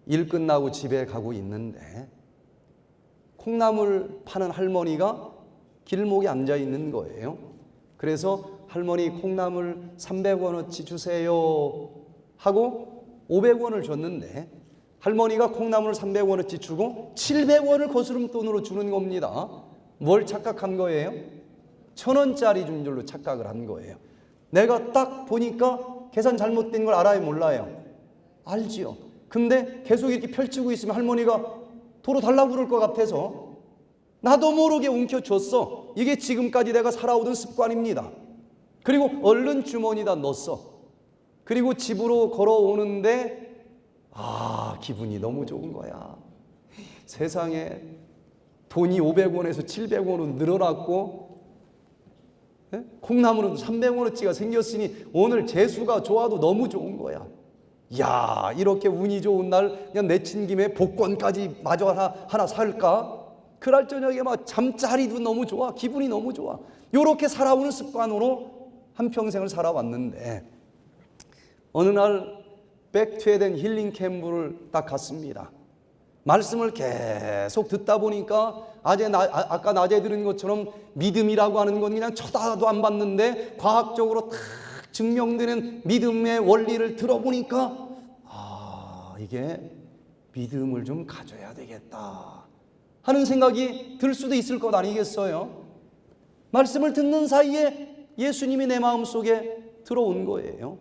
일 끝나고 집에 가고 있는데 콩나물 파는 할머니가 길목에 앉아 있는 거예요. 그래서 할머니 콩나물 300원어치 주세요 하고 500원을 줬는데 할머니가 콩나물 300원어치 주고 700원을 거스름돈으로 주는 겁니다. 뭘 착각한 거예요? 1000원짜리 준 줄로 착각을 한 거예요. 내가 딱 보니까 계산 잘못된 걸 알아요, 몰라요? 알지요. 근데 계속 이렇게 펼치고 있으면 할머니가 도로 달라고 그럴 것 같아서 나도 모르게 움켜줬어. 이게 지금까지 내가 살아오던 습관입니다. 그리고 얼른 주머니에다 넣었어. 그리고 집으로 걸어오는데 기분이 너무 좋은 거야. 세상에 돈이 500원에서 700원으로 늘어났고 콩나물은 300원어치가 생겼으니 오늘 재수가 좋아도 너무 좋은 거야. 야, 이렇게 운이 좋은 날 그냥 내친 김에 복권까지 마저 하나 살까? 그날 저녁에 막 잠자리도 너무 좋아. 기분이 너무 좋아. 이렇게 살아오는 습관으로 한평생을 살아왔는데 어느 날 백투에덴 힐링 캠프를 딱 갔습니다. 말씀을 계속 듣다 보니까 아까 낮에 들은 것처럼 믿음이라고 하는 건 그냥 쳐다도 안 봤는데 과학적으로 딱 증명되는 믿음의 원리를 들어보니까 이게 믿음을 좀 가져야 되겠다 하는 생각이 들 수도 있을 것 아니겠어요? 말씀을 듣는 사이에 예수님이 내 마음속에 들어온 거예요.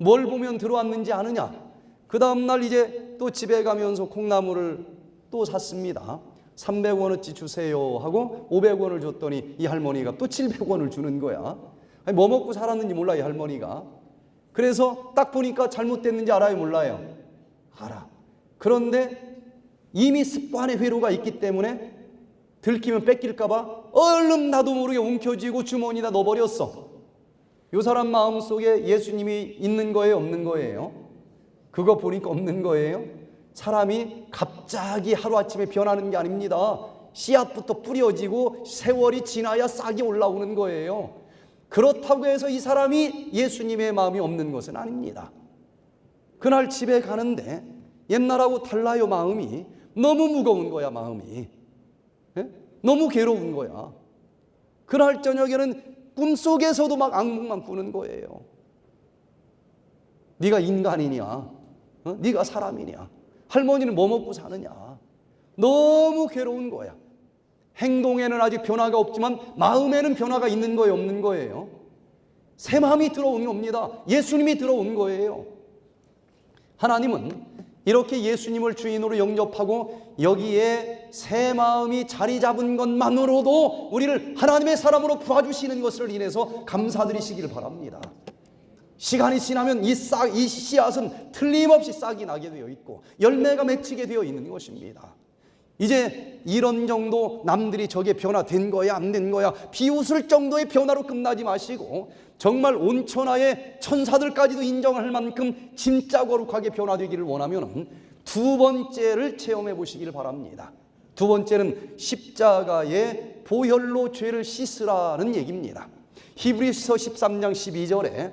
뭘 보면 들어왔는지 아느냐? 그 다음날 이제 또 집에 가면서 콩나물을 또 샀습니다. 300원어치 주세요 하고 500원을 줬더니 이 할머니가 또 700원을 주는 거야. 아니, 뭐 먹고 살았는지 몰라 이 할머니가. 그래서 딱 보니까 잘못됐는지 알아요, 몰라요? 알아. 그런데 이미 습관의 회로가 있기 때문에 들키면 뺏길까봐 얼른 나도 모르게 움켜쥐고 주머니에다 넣어버렸어. 이 사람 마음속에 예수님이 있는 거예요, 없는 거예요? 그거 보니까 없는 거예요. 사람이 갑자기 하루아침에 변하는 게 아닙니다. 씨앗부터 뿌려지고 세월이 지나야 싹이 올라오는 거예요. 그렇다고 해서 이 사람이 예수님의 마음이 없는 것은 아닙니다. 그날 집에 가는데 옛날하고 달라요. 마음이 너무 무거운 거야. 마음이 너무 괴로운 거야. 그날 저녁에는 꿈속에서도 막 악몽만 꾸는 거예요. 네가 인간이냐? 네가 사람이냐? 할머니는 뭐 먹고 사느냐? 너무 괴로운 거야. 행동에는 아직 변화가 없지만 마음에는 변화가 있는 거예요, 없는 거예요? 새 마음이 들어온 겁니다. 예수님이 들어온 거예요. 하나님은 이렇게 예수님을 주인으로 영접하고 여기에 새 마음이 자리 잡은 것만으로도 우리를 하나님의 사람으로 부어주시는 것을 인해서 감사드리시길 바랍니다. 시간이 지나면 이 씨앗은 틀림없이 싹이 나게 되어 있고 열매가 맺히게 되어 있는 것입니다. 이제 이런 정도 남들이 저게 변화된 거야 안 된 거야 비웃을 정도의 변화로 끝나지 마시고 정말 온천하의 천사들까지도 인정할 만큼 진짜 거룩하게 변화되기를 원하면 두 번째를 체험해 보시길 바랍니다. 두 번째는 십자가의 보혈로 죄를 씻으라는 얘기입니다. 히브리서 13장 12절에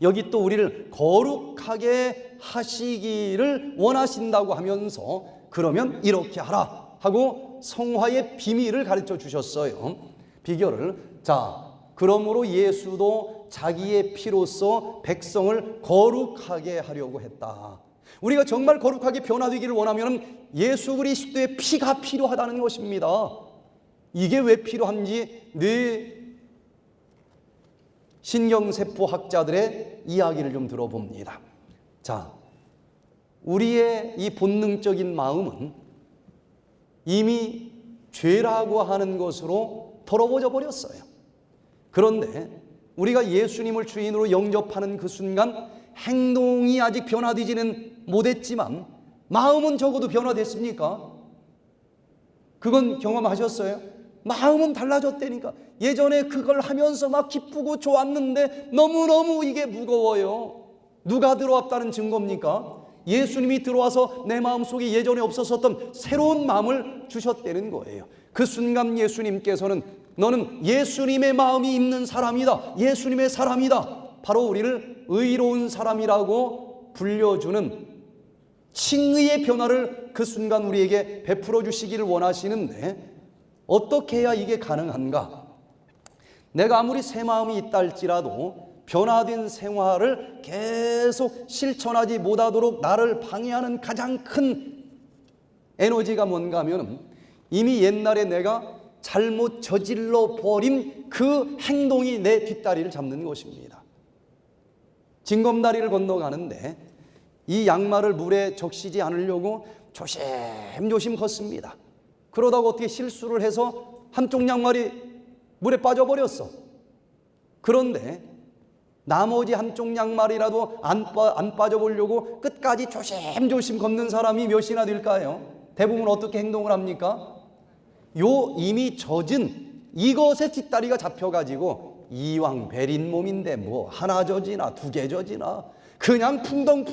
여기 또 우리를 거룩하게 하시기를 원하신다고 하면서 그러면 이렇게 하라 하고 성화의 비밀을 가르쳐 주셨어요. 비결을. 자, 그러므로 예수도 자기의 피로써 백성을 거룩하게 하려고 했다. 우리가 정말 거룩하게 변화되기를 원하면 예수 그리스도의 피가 필요하다는 것입니다. 이게 왜 필요한지 신경세포 학자들의 이야기를 좀 들어봅니다. 자, 우리의 이 본능적인 마음은 이미 죄라고 하는 것으로 더러워져 버렸어요. 그런데 우리가 예수님을 주인으로 영접하는 그 순간 행동이 아직 변화되지는 못했지만 마음은 적어도 변화됐습니까? 그건 경험하셨어요? 마음은 달라졌다니까. 예전에 그걸 하면서 막 기쁘고 좋았는데 너무너무 이게 무거워요. 누가 들어왔다는 증거입니까? 예수님이 들어와서 내 마음속에 예전에 없었던 새로운 마음을 주셨다는 거예요. 그 순간 예수님께서는 너는 예수님의 마음이 있는 사람이다. 예수님의 사람이다. 바로 우리를 의로운 사람이라고 불려주는 칭의의 변화를 그 순간 우리에게 베풀어 주시기를 원하시는데 어떻게 해야 이게 가능한가? 내가 아무리 새 마음이 있다 할지라도 변화된 생활을 계속 실천하지 못하도록 나를 방해하는 가장 큰 에너지가 뭔가 하면 이미 옛날에 내가 잘못 저질러 버린 그 행동이 내 뒷다리를 잡는 것입니다. 징검다리를 건너가는데 이 양말을 물에 적시지 않으려고 조심조심 걷습니다. 그러다가 어떻게 실수를 해서 한쪽 양말이 물에 빠져버렸어. 그런데 나머지 한쪽 양말이라도 안 빠져보려고 끝까지 조심조심 걷는 사람이 몇이나 될까요? 대부분 어떻게 행동을 합니까? 이미 젖은 이것에 뒷다리가 잡혀가지고 이왕 베린 몸인데 뭐 하나 젖이나 두 개 젖이나 그냥 풍덩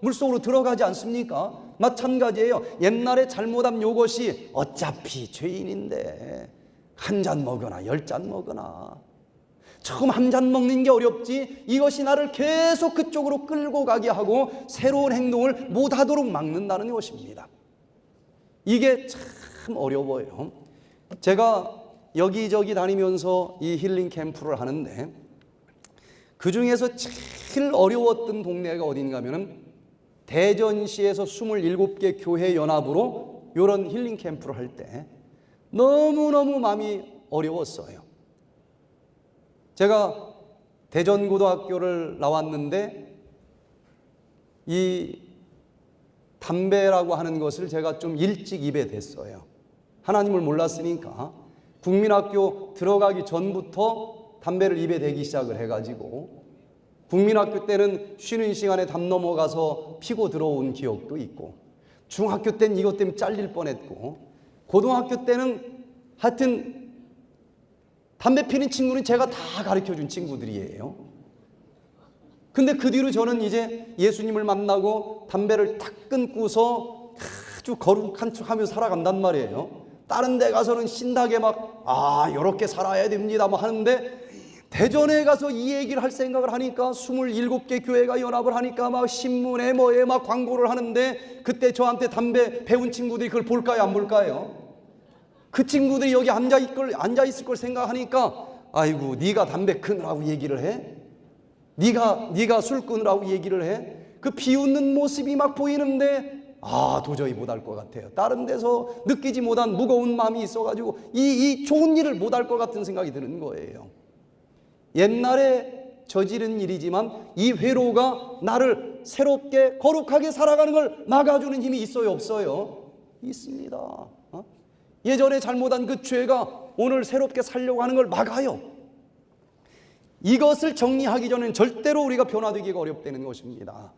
물속으로 들어가지 않습니까? 마찬가지예요. 옛날에 잘못한 요것이 어차피 죄인인데 한 잔 먹으나 10잔 먹으나 처음 한 잔 먹는 게 어렵지 이것이 나를 계속 그쪽으로 끌고 가게 하고 새로운 행동을 못하도록 막는다는 것입니다. 이게 참 어려워요. 제가 여기저기 다니면서 이 힐링 캠프를 하는데 그 중에서 제일 어려웠던 동네가 어딘가 하면은 대전시에서 27개 교회 연합으로 이런 힐링 캠프를 할 때 너무너무 마음이 어려웠어요. 제가 대전고등학교를 나왔는데 이 담배라고 하는 것을 제가 좀 일찍 입에 댔어요. 하나님을 몰랐으니까 국민학교 들어가기 전부터 담배를 입에 대기 시작을 해가지고 국민학교 때는 쉬는 시간에 담 넘어가서 피고 들어온 기억도 있고 중학교 때는 이것 때문에 잘릴 뻔했고 고등학교 때는 하여튼 담배 피는 친구는 제가 다 가르쳐준 친구들이에요. 근데 그 뒤로 저는 이제 예수님을 만나고 담배를 탁 끊고서 아주 거룩한 척하며 살아간단 말이에요. 다른 데 가서는 신나게 막 요렇게 살아야 됩니다 뭐 하는데 대전에 가서 이 얘기를 할 생각을 하니까 27개 교회가 연합을 하니까 막 신문에 뭐에 막 광고를 하는데 그때 저한테 담배 배운 친구들이 그걸 볼까요 안 볼까요? 그 친구들이 여기 앉아있을 걸 생각하니까 아이고 네가 담배 끊으라고 얘기를 해? 네가 술 끊으라고 얘기를 해? 그 비웃는 모습이 막 보이는데 도저히 못할 것 같아요. 다른 데서 느끼지 못한 무거운 마음이 있어가지고 이 좋은 일을 못할 것 같은 생각이 드는 거예요. 옛날에 저지른 일이지만 이 회로가 나를 새롭게 거룩하게 살아가는 걸 막아주는 힘이 있어요, 없어요? 있습니다. 예전에 잘못한 그 죄가 오늘 새롭게 살려고 하는 걸 막아요. 이것을 정리하기 전에는 절대로 우리가 변화되기가 어렵다는 것입니다.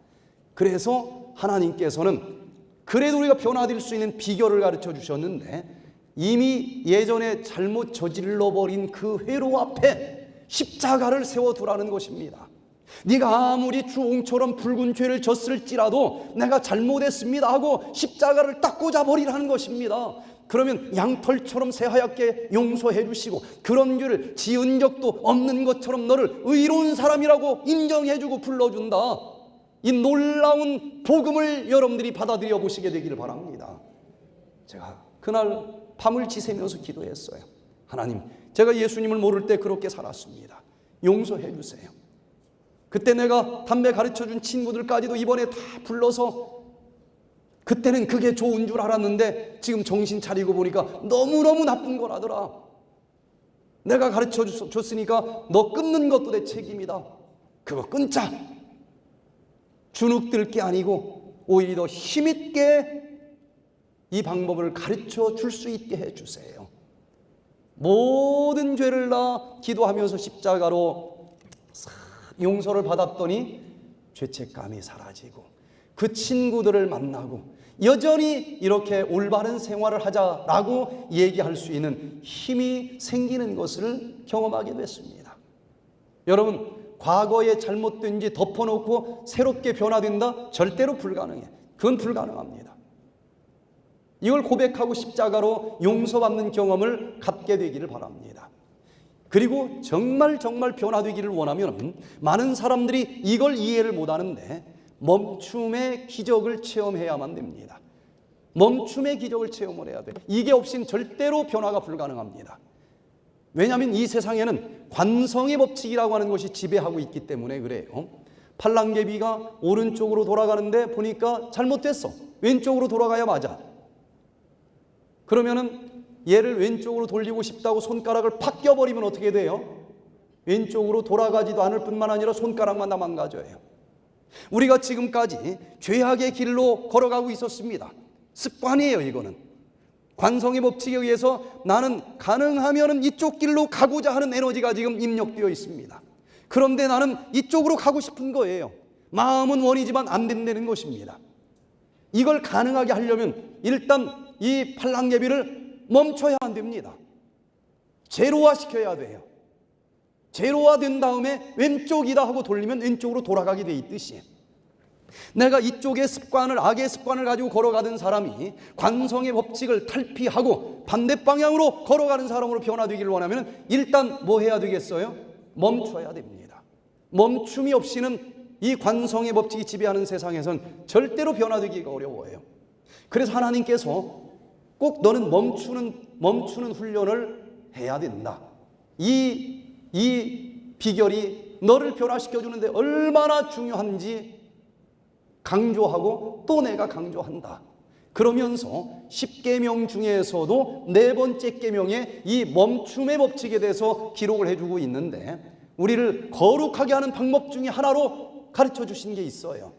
그래서 하나님께서는 그래도 우리가 변화될 수 있는 비결을 가르쳐 주셨는데, 이미 예전에 잘못 저질러 버린 그 회로 앞에 십자가를 세워두라는 것입니다. 네가 아무리 주홍처럼 붉은 죄를 졌을지라도 내가 잘못했습니다 하고 십자가를 딱 꽂아버리라는 것입니다. 그러면 양털처럼 새하얗게 용서해 주시고 그런 죄를 지은 적도 없는 것처럼 너를 의로운 사람이라고 인정해 주고 불러준다. 이 놀라운 복음을 여러분들이 받아들여 보시게 되기를 바랍니다. 제가 그날 밤을 지새면서 기도했어요. 하나님, 제가 예수님을 모를 때 그렇게 살았습니다. 용서해 주세요. 그때 내가 담배 가르쳐준 친구들까지도 이번에 다 불러서, 그때는 그게 좋은 줄 알았는데 지금 정신 차리고 보니까 너무너무 나쁜 거라더라. 내가 가르쳐 줬으니까 너 끊는 것도 내 책임이다. 그거 끊자. 주눅들 게 아니고 오히려 더 힘있게 이 방법을 가르쳐 줄 수 있게 해주세요. 모든 죄를 다 기도하면서 십자가로 용서를 받았더니 죄책감이 사라지고 그 친구들을 만나고 여전히 이렇게 올바른 생활을 하자라고 얘기할 수 있는 힘이 생기는 것을 경험하게 됐습니다. 여러분, 과거에 잘못된 지 덮어놓고 새롭게 변화된다? 절대로 불가능해. 그건 불가능합니다. 이걸 고백하고 십자가로 용서받는 경험을 갖게 되기를 바랍니다. 그리고 정말 변화되기를 원하면 많은 사람들이 이걸 이해를 못하는데 멈춤의 기적을 체험해야만 됩니다. 멈춤의 기적을 체험을 해야 돼요. 이게 없이는 절대로 변화가 불가능합니다. 왜냐하면 이 세상에는 관성의 법칙이라고 하는 것이 지배하고 있기 때문에 그래요. 팔랑개비가 오른쪽으로 돌아가는데 보니까 잘못됐어. 왼쪽으로 돌아가야 맞아. 그러면은 얘를 왼쪽으로 돌리고 싶다고 손가락을 팍 껴버리면 어떻게 돼요? 왼쪽으로 돌아가지도 않을 뿐만 아니라 손가락만 다 망가져요. 우리가 지금까지 죄악의 길로 걸어가고 있었습니다. 습관이에요. 이거는 관성의 법칙에 의해서 나는 가능하면 이쪽 길로 가고자 하는 에너지가 지금 입력되어 있습니다. 그런데 나는 이쪽으로 가고 싶은 거예요. 마음은 원이지만 안 된다는 것입니다. 이걸 가능하게 하려면 일단 이 팔랑개비를 멈춰야만 됩니다. 제로화 시켜야 돼요. 제로화 된 다음에 왼쪽이다 하고 돌리면 왼쪽으로 돌아가게 돼 있듯이, 내가 이쪽의 습관을, 악의 습관을 가지고 걸어가던 사람이 관성의 법칙을 탈피하고 반대 방향으로 걸어가는 사람으로 변화되기를 원하면 일단 뭐 해야 되겠어요? 멈춰야 됩니다. 멈춤이 없이는 이 관성의 법칙이 지배하는 세상에선 절대로 변화되기가 어려워요. 그래서 하나님께서 꼭 너는 멈추는 훈련을 해야 된다. 이 비결이 너를 변화시켜 주는데 얼마나 중요한지 강조하고 또 내가 강조한다. 그러면서 10계명 중에서도 4번째 계명에 이 멈춤의 법칙에 대해서 기록을 해주고 있는데, 우리를 거룩하게 하는 방법 중에 하나로 가르쳐 주신 게 있어요.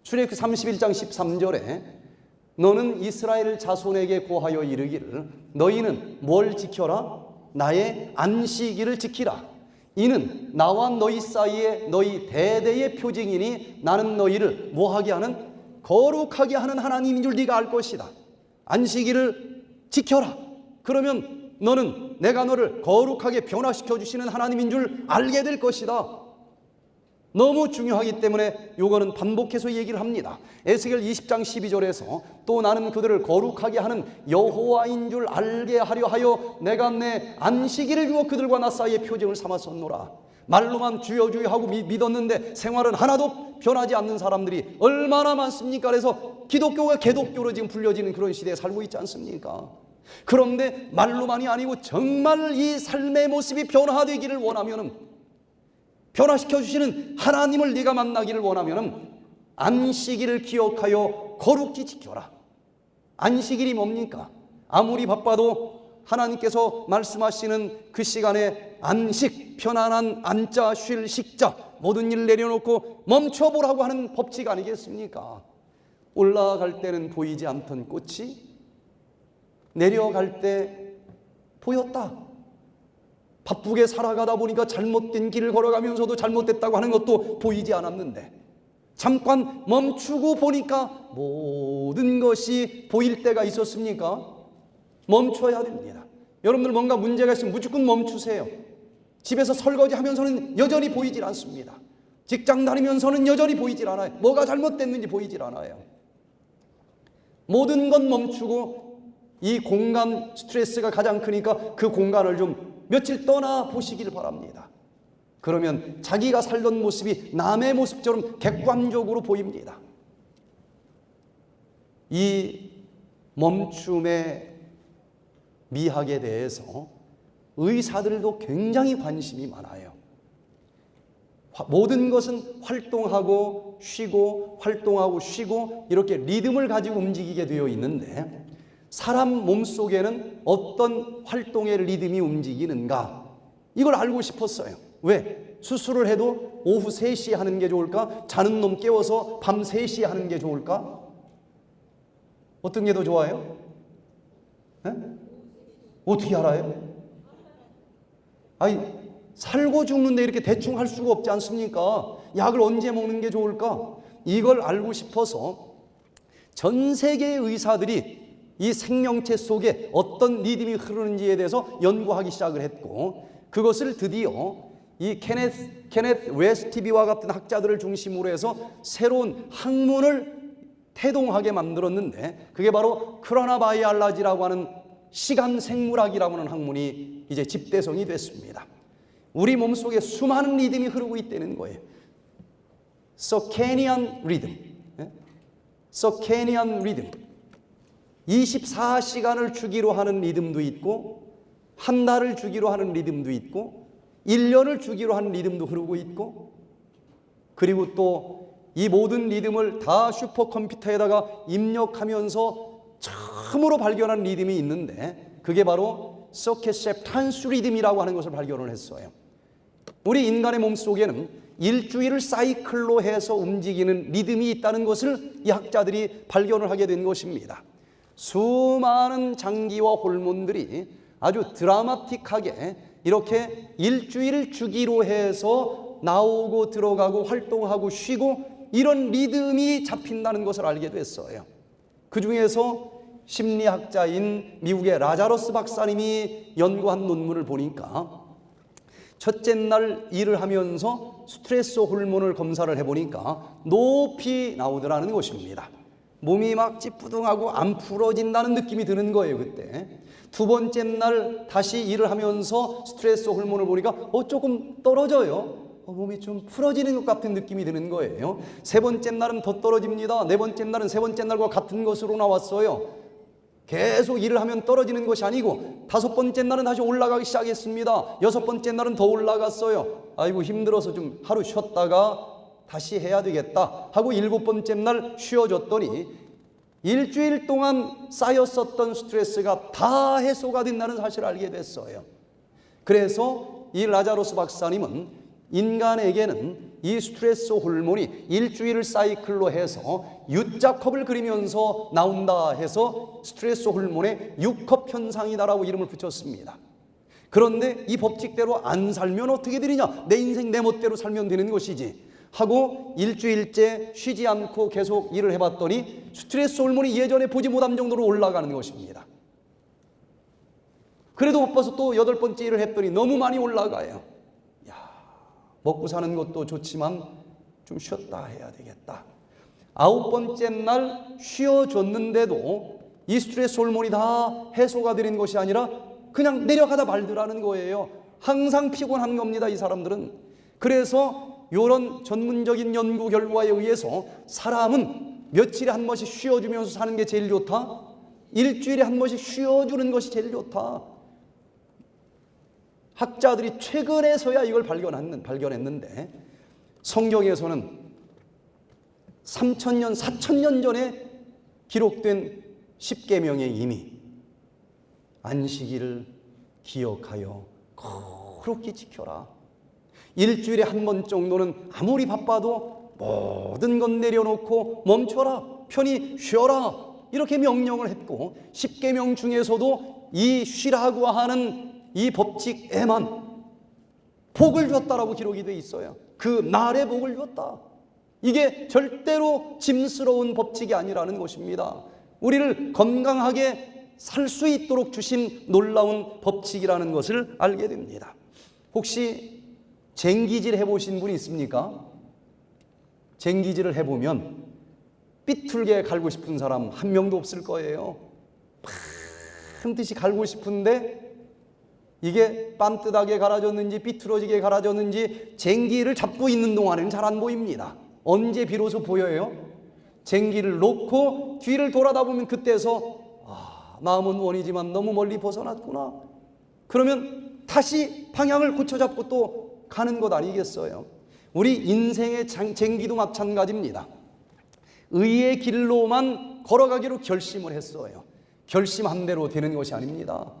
출애굽기 31장 13절에 너는 이스라엘 자손에게 고하여 이르기를 너희는 뭘 지켜라? 나의 안식일을 지키라. 이는 나와 너희 사이에 너희 대대의 표징이니 나는 너희를 뭐하게 하는? 거룩하게 하는 하나님인 줄 네가 알 것이다. 안식일을 지켜라. 그러면 너는 내가 너를 거룩하게 변화시켜 주시는 하나님인 줄 알게 될 것이다. 너무 중요하기 때문에 요거는 반복해서 얘기를 합니다. 에스겔 20장 12절에서 또 나는 그들을 거룩하게 하는 여호와인 줄 알게 하려 하여 내가 내 안식일을 주어 그들과 나 사이의 표징을 삼았었노라. 말로만 주여 주여 하고 믿었는데 생활은 하나도 변하지 않는 사람들이 얼마나 많습니까? 그래서 기독교가 개독교로 지금 불려지는 그런 시대에 살고 있지 않습니까? 그런데 말로만이 아니고 정말 이 삶의 모습이 변화되기를 원하면은 변화시켜 주시는 하나님을 네가 만나기를 원하면 안식일을 기억하여 거룩히 지켜라. 안식일이 뭡니까? 아무리 바빠도 하나님께서 말씀하시는 그 시간에 안식, 편안한 앉자, 쉴, 식자, 모든 일 내려놓고 멈춰보라고 하는 법칙 아니겠습니까? 올라갈 때는 보이지 않던 꽃이 내려갈 때 보였다. 바쁘게 살아가다 보니까 잘못된 길을 걸어가면서도 잘못됐다고 하는 것도 보이지 않았는데 잠깐 멈추고 보니까 모든 것이 보일 때가 있었습니까? 멈춰야 됩니다. 여러분들 뭔가 문제가 있으면 무조건 멈추세요. 집에서 설거지하면서는 여전히 보이질 않습니다. 직장 다니면서는 여전히 보이질 않아요. 뭐가 잘못됐는지 보이질 않아요. 모든 건 멈추고 이 공간 스트레스가 가장 크니까 그 공간을 좀 며칠 떠나 보시길 바랍니다. 그러면 자기가 살던 모습이 남의 모습처럼 객관적으로 보입니다. 이 멈춤의 미학에 대해서 의사들도 굉장히 관심이 많아요. 모든 것은 활동하고 쉬고 활동하고 쉬고 이렇게 리듬을 가지고 움직이게 되어 있는데 사람 몸속에는 어떤 활동의 리듬이 움직이는가 이걸 알고 싶었어요. 왜? 수술을 해도 오후 3시에 하는 게 좋을까? 자는 놈 깨워서 밤 3시에 하는 게 좋을까? 어떤 게 더 좋아요? 네? 어떻게 알아요? 아니, 살고 죽는데 이렇게 대충 할 수가 없지 않습니까? 약을 언제 먹는 게 좋을까? 이걸 알고 싶어서 전 세계의 의사들이 이 생명체 속에 어떤 리듬이 흐르는지에 대해서 연구하기 시작을 했고 그것을 드디어 이 케네스 웨스티비와 같은 학자들을 중심으로 해서 새로운 학문을 태동하게 만들었는데 그게 바로 크로노바이올로지라고 하는 시간 생물학이라고 하는 학문이 이제 집대성이 됐습니다. 우리 몸속에 수많은 리듬이 흐르고 있다는 거예요. 서케니안 리듬, 서케니안 리듬. 24시간을 주기로 하는 리듬도 있고 한 달을 주기로 하는 리듬도 있고 1년을 주기로 하는 리듬도 흐르고 있고 그리고 또 이 모든 리듬을 다 슈퍼컴퓨터에다가 입력하면서 처음으로 발견한 리듬이 있는데 그게 바로 서케셉탄스 리듬이라고 하는 것을 발견을 했어요. 우리 인간의 몸속에는 일주일을 사이클로 해서 움직이는 리듬이 있다는 것을 이 학자들이 발견을 하게 된 것입니다. 수많은 장기와 호르몬들이 아주 드라마틱하게 이렇게 일주일 주기로 해서 나오고 들어가고 활동하고 쉬고 이런 리듬이 잡힌다는 것을 알게 됐어요. 그 중에서 심리학자인 미국의 라자로스 박사님이 연구한 논문을 보니까 첫째 날 일을 하면서 스트레스 호르몬을 검사를 해보니까 높이 나오더라는 것입니다. 몸이 막 찌뿌둥하고 안 풀어진다는 느낌이 드는 거예요. 그때 두 번째 날 다시 일을 하면서 스트레스 호르몬을 보니까 조금 떨어져요. 몸이 좀 풀어지는 것 같은 느낌이 드는 거예요. 세 번째 날은 더 떨어집니다. 네 번째 날은 세 번째 날과 같은 것으로 나왔어요. 계속 일을 하면 떨어지는 것이 아니고 다섯 번째 날은 다시 올라가기 시작했습니다. 여섯 번째 날은 더 올라갔어요. 아이고 힘들어서 좀 하루 쉬었다가 다시 해야 되겠다 하고 일곱 번째 날 쉬어줬더니 일주일 동안 쌓였었던 스트레스가 다 해소가 된다는 사실을 알게 됐어요. 그래서 이 라자로스 박사님은 인간에게는 이 스트레스 호르몬이 일주일 사이클로 해서 U자컵을 그리면서 나온다 해서 스트레스 호르몬의 U컵 현상이다라고 이름을 붙였습니다. 그런데 이 법칙대로 안 살면 어떻게 되느냐? 내 인생 내 멋대로 살면 되는 것이지 하고 일주일째 쉬지 않고 계속 일을 해봤더니 스트레스 호르몬이 예전에 보지 못한 정도로 올라가는 것입니다. 그래도 바빠서 또 여덟 번째 일을 했더니 너무 많이 올라가요. 먹고 사는 것도 좋지만 좀 쉬었다 해야 되겠다. 아홉 번째 날 쉬어줬는데도 이 스트레스 호르몬이 다 해소가 되는 것이 아니라 그냥 내려가다 말더라는 거예요. 항상 피곤한 겁니다, 이 사람들은. 그래서 이런 전문적인 연구 결과에 의해서 사람은 며칠에 한 번씩 쉬어주면서 사는 게 제일 좋다. 일주일에 한 번씩 쉬어주는 것이 제일 좋다. 학자들이 최근에서야 이걸 발견했는데 성경에서는 3,000년, 4,000년 전에 기록된 십계명에 이미 안식일을 기억하여 거룩히 지켜라. 일주일에 한 번 정도는 아무리 바빠도 모든 것 내려놓고 멈춰라, 편히 쉬어라, 이렇게 명령을 했고, 십계명 중에서도 이 쉬라고 하는 이 법칙에만 복을 주었다라고 기록이 되어 있어요. 그 날에 복을 주었다. 이게 절대로 짐스러운 법칙이 아니라는 것입니다. 우리를 건강하게 살 수 있도록 주신 놀라운 법칙이라는 것을 알게 됩니다. 혹시 쟁기질 해보신 분이 있습니까? 쟁기질을 해보면 삐뚤게 갈고 싶은 사람 한 명도 없을 거예요. 반드시 갈고 싶은데 이게 빤듯하게 갈아졌는지 삐뚤어지게 갈아졌는지 쟁기를 잡고 있는 동안에는 잘 안 보입니다. 언제 비로소 보여요? 쟁기를 놓고 뒤를 돌아다 보면 그때서 마음은 원이지만 너무 멀리 벗어났구나. 그러면 다시 방향을 고쳐잡고 또 가는 것 아니겠어요? 우리 인생의 쟁기도 마찬가지입니다. 의의 길로만 걸어가기로 결심을 했어요. 결심한 대로 되는 것이 아닙니다.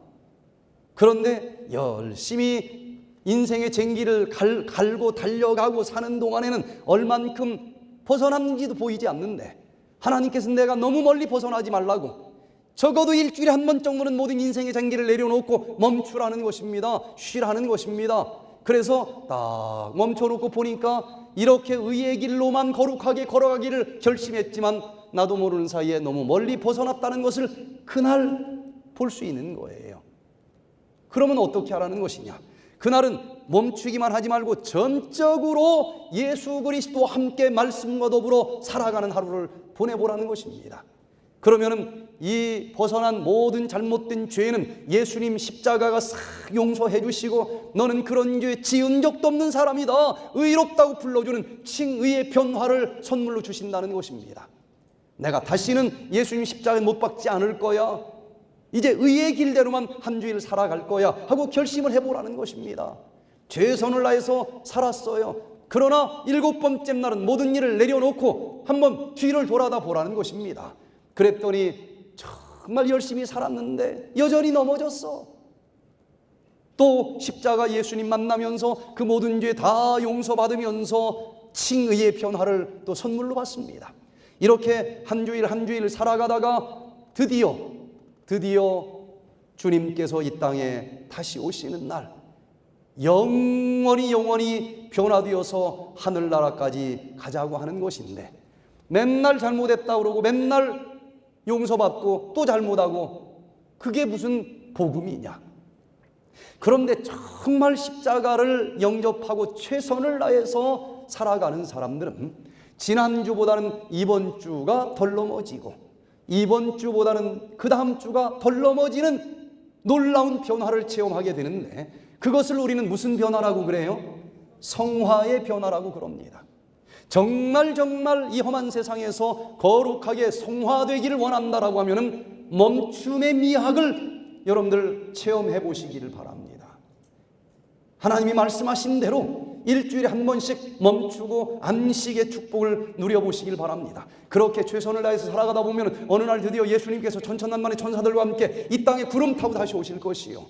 그런데 열심히 인생의 쟁기를 갈고 달려가고 사는 동안에는 얼만큼 벗어났는지도 보이지 않는데, 하나님께서 내가 너무 멀리 벗어나지 말라고 적어도 일주일에 한 번 정도는 모든 인생의 쟁기를 내려놓고 멈추라는 것입니다. 쉬라는 것입니다. 그래서 딱 멈춰놓고 보니까 이렇게 의의 길로만 거룩하게 걸어가기를 결심했지만 나도 모르는 사이에 너무 멀리 벗어났다는 것을 그날 볼 수 있는 거예요. 그러면 어떻게 하라는 것이냐? 그날은 멈추기만 하지 말고 전적으로 예수 그리스도와 함께 말씀과 더불어 살아가는 하루를 보내보라는 것입니다. 그러면은 이 벗어난 모든 잘못된 죄는 예수님 십자가가 싹 용서해 주시고 너는 그런 죄 지은 적도 없는 사람이다, 의롭다고 불러주는 칭의의 변화를 선물로 주신다는 것입니다. 내가 다시는 예수님 십자가에 못 박지 않을 거야, 이제 의의 길대로만 한 주일 살아갈 거야 하고 결심을 해보라는 것입니다. 최선을 다해서 살았어요. 그러나 7번째 날은 모든 일을 내려놓고 한번 뒤를 돌아다 보라는 것입니다. 그랬더니 정말 열심히 살았는데 여전히 넘어졌어. 또 십자가 예수님 만나면서 그 모든 죄 다 용서받으면서 칭의의 변화를 또 선물로 받습니다. 이렇게 한 주일 한 주일 살아가다가 드디어 주님께서 이 땅에 다시 오시는 날, 영원히 변화되어서 하늘나라까지 가자고 하는 것인데 맨날 잘못했다 그러고 맨날 용서받고 또 잘못하고 그게 무슨 복음이냐? 그런데 정말 십자가를 영접하고 최선을 다해서 살아가는 사람들은 지난주보다는 이번 주가 덜 넘어지고 이번 주보다는 그 다음 주가 덜 넘어지는 놀라운 변화를 체험하게 되는데, 그것을 우리는 무슨 변화라고 그래요? 성화의 변화라고 그럽니다. 정말 이 험한 세상에서 거룩하게 성화되기를 원한다라고 하면은 멈춤의 미학을 여러분들 체험해 보시기를 바랍니다. 하나님이 말씀하신 대로 일주일에 한 번씩 멈추고 안식의 축복을 누려보시길 바랍니다. 그렇게 최선을 다해서 살아가다 보면 어느 날 드디어 예수님께서 천천만만의 천사들과 함께 이 땅에 구름 타고 다시 오실 것이요,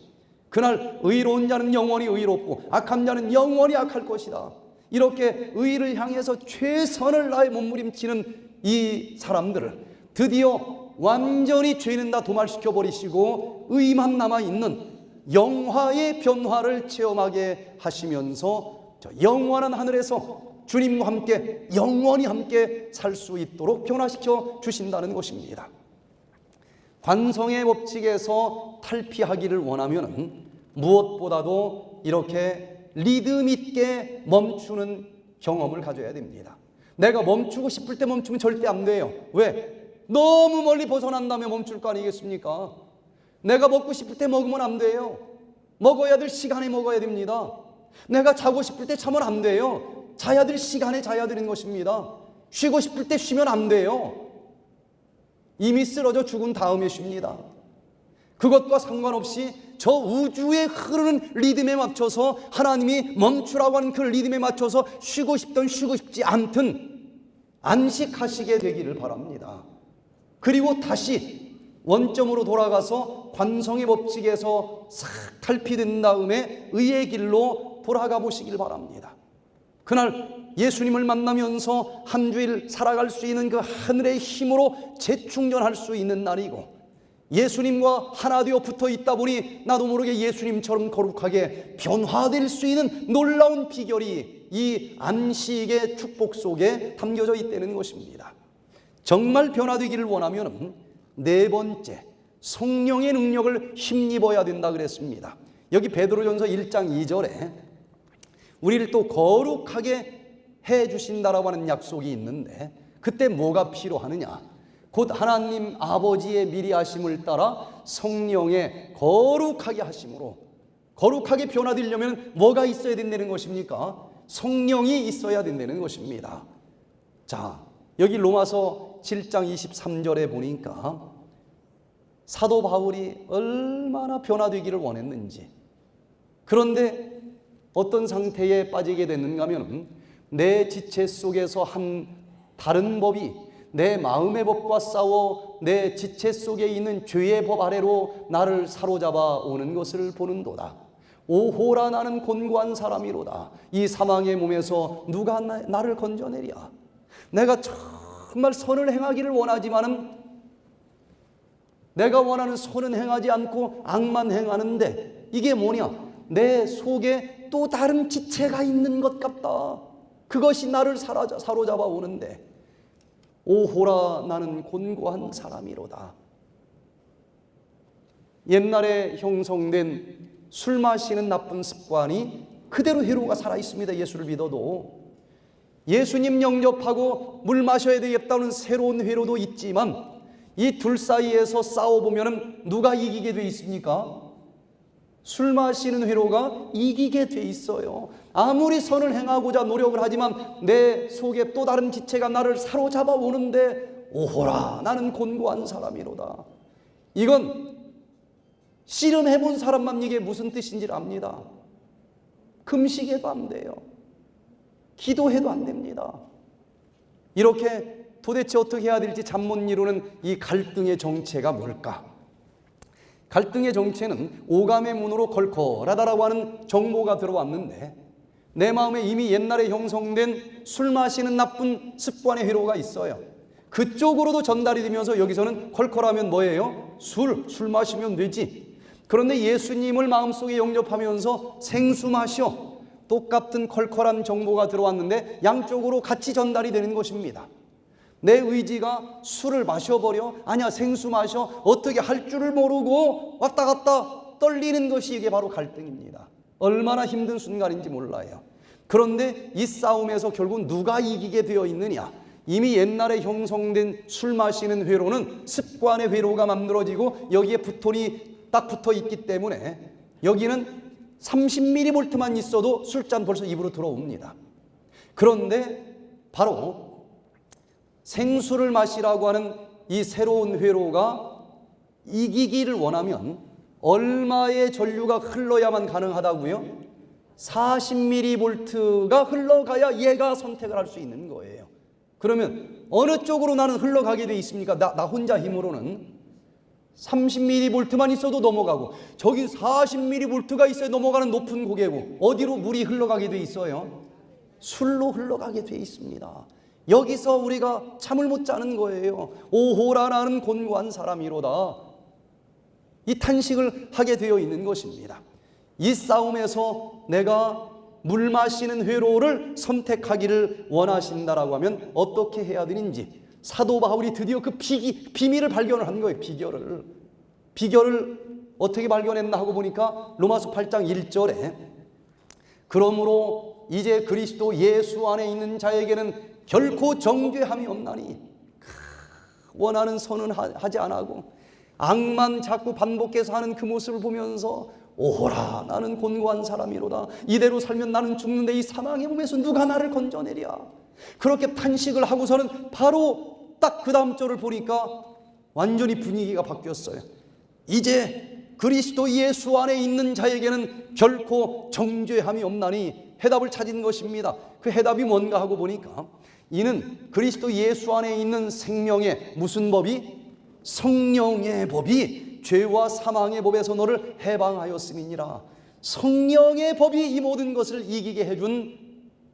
그날 의로운 자는 영원히 의롭고 악한 자는 영원히 악할 것이다. 이렇게 의를 향해서 최선을 다해 몸부림치는 이 사람들을 드디어 완전히 죄는 다 도말시켜 버리시고 의만 남아있는 영화의 변화를 체험하게 하시면서 저 영원한 하늘에서 주님과 함께 영원히 함께 살 수 있도록 변화시켜 주신다는 것입니다. 관성의 법칙에서 탈피하기를 원하면 무엇보다도 이렇게 리듬 있게 멈추는 경험을 가져야 됩니다. 내가 멈추고 싶을 때 멈추면 절대 안 돼요. 왜? 너무 멀리 벗어난 다음에 멈출 거 아니겠습니까? 내가 먹고 싶을 때 먹으면 안 돼요. 먹어야 될 시간에 먹어야 됩니다. 내가 자고 싶을 때 자면 안 돼요. 자야 될 시간에 자야 되는 것입니다. 쉬고 싶을 때 쉬면 안 돼요. 이미 쓰러져 죽은 다음에 쉽니다. 그것과 상관없이 저 우주에 흐르는 리듬에 맞춰서 하나님이 멈추라고 하는 그 리듬에 맞춰서 쉬고 싶든 쉬고 싶지 않든 안식하시게 되기를 바랍니다. 그리고 다시 원점으로 돌아가서 관성의 법칙에서 싹 탈피된 다음에 의의 길로 돌아가 보시길 바랍니다. 그날 예수님을 만나면서 한 주일 살아갈 수 있는 그 하늘의 힘으로 재충전할 수 있는 날이고, 예수님과 하나 되어 붙어 있다 보니 나도 모르게 예수님처럼 거룩하게 변화될 수 있는 놀라운 비결이 이 안식의 축복 속에 담겨져 있다는 것입니다. 정말 변화되기를 원하면 네 번째, 성령의 능력을 힘입어야 된다 그랬습니다. 여기 베드로전서 1장 2절에 우리를 또 거룩하게 해 주신다라고 하는 약속이 있는데, 그때 뭐가 필요하느냐? 곧 하나님 아버지의 미리 하심을 따라 성령의 거룩하게 하심으로, 거룩하게 변화되려면 뭐가 있어야 된다는 것입니까? 성령이 있어야 된다는 것입니다. 자, 여기 로마서 7장 23절에 보니까 사도 바울이 얼마나 변화되기를 원했는지, 그런데 어떤 상태에 빠지게 됐는가 하면 내 지체 속에서 한 다른 법이 내 마음의 법과 싸워 내 지체 속에 있는 죄의 법 아래로 나를 사로잡아 오는 것을 보는도다. 오호라 나는 곤고한 사람이로다. 이 사망의 몸에서 누가 나를 건져내랴. 내가 정말 선을 행하기를 원하지만은 내가 원하는 선은 행하지 않고 악만 행하는데, 이게 뭐냐? 내 속에 또 다른 지체가 있는 것 같다. 그것이 나를 사로잡아 오는데, 오호라 나는 곤고한 사람이로다. 옛날에 형성된 술 마시는 나쁜 습관이 그대로 회로가 살아있습니다. 예수를 믿어도. 예수님 영접하고 물 마셔야 되겠다는 새로운 회로도 있지만, 이 둘 사이에서 싸워보면 누가 이기게 돼 있습니까? 술 마시는 회로가 이기게 돼 있어요. 아무리 선을 행하고자 노력을 하지만 내 속에 또 다른 지체가 나를 사로잡아 오는데, 오호라 나는 곤고한 사람이로다. 이건 씨름해본 사람만 이게 무슨 뜻인지 압니다. 금식해도 안 돼요. 기도해도 안 됩니다. 이렇게 도대체 어떻게 해야 될지 잠 못 이루는 이 갈등의 정체가 뭘까? 갈등의 정체는 오감의 문으로 걸걸하다라고 하는 정보가 들어왔는데, 내 마음에 이미 옛날에 형성된 술 마시는 나쁜 습관의 회로가 있어요. 그쪽으로도 전달이 되면서 여기서는 컬컬하면 뭐예요? 술 마시면 되지. 그런데 예수님을 마음속에 영접하면서 생수 마셔. 똑같은 컬컬한 정보가 들어왔는데 양쪽으로 같이 전달이 되는 것입니다. 내 의지가 술을 마셔버려? 아니야, 생수 마셔. 어떻게 할 줄을 모르고 왔다 갔다 떨리는 것이 이게 바로 갈등입니다. 얼마나 힘든 순간인지 몰라요. 그런데 이 싸움에서 결국 누가 이기게 되어 있느냐? 이미 옛날에 형성된 술 마시는 회로는 습관의 회로가 만들어지고 여기에 붓톤이 딱 붙어 있기 때문에 여기는 30mV만 있어도 술잔 벌써 입으로 들어옵니다. 그런데 바로 생수를 마시라고 하는 이 새로운 회로가 이기기를 원하면 얼마의 전류가 흘러야만 가능하다고요? 40mV가 흘러가야 얘가 선택을 할 수 있는 거예요. 그러면 어느 쪽으로 나는 흘러가게 돼 있습니까? 나 혼자 힘으로는 30mV만 있어도 넘어가고, 저기 40mV가 있어야 넘어가는 높은 고개고, 어디로 물이 흘러가게 돼 있어요? 술로 흘러가게 돼 있습니다. 여기서 우리가 잠을 못 자는 거예요. 오호라라는 곤고한 사람이로다. 이 탄식을 하게 되어 있는 것입니다. 이 싸움에서 내가 물 마시는 회로를 선택하기를 원하신다라고 하면 어떻게 해야 되는지, 사도 바울이 드디어 그 비밀을 발견을 한 거예요. 비결을 어떻게 발견했나 하고 보니까 로마서 8장 1절에 그러므로 이제 그리스도 예수 안에 있는 자에게는 결코 정죄함이 없나니, 원하는 선은 하지 않고 악만 자꾸 반복해서 하는 그 모습을 보면서 오호라 나는 곤고한 사람이로다. 이대로 살면 나는 죽는데 이 사망의 몸에서 누가 나를 건져내랴. 그렇게 탄식을 하고서는 바로 딱 그 다음 절을 보니까 완전히 분위기가 바뀌었어요. 이제 그리스도 예수 안에 있는 자에게는 결코 정죄함이 없나니 해답을 찾은 것입니다. 그 해답이 뭔가 하고 보니까 이는 그리스도 예수 안에 있는 생명의 무슨 법이? 성령의 법이 죄와 사망의 법에서 너를 해방하였음이니라. 성령의 법이 이 모든 것을 이기게 해준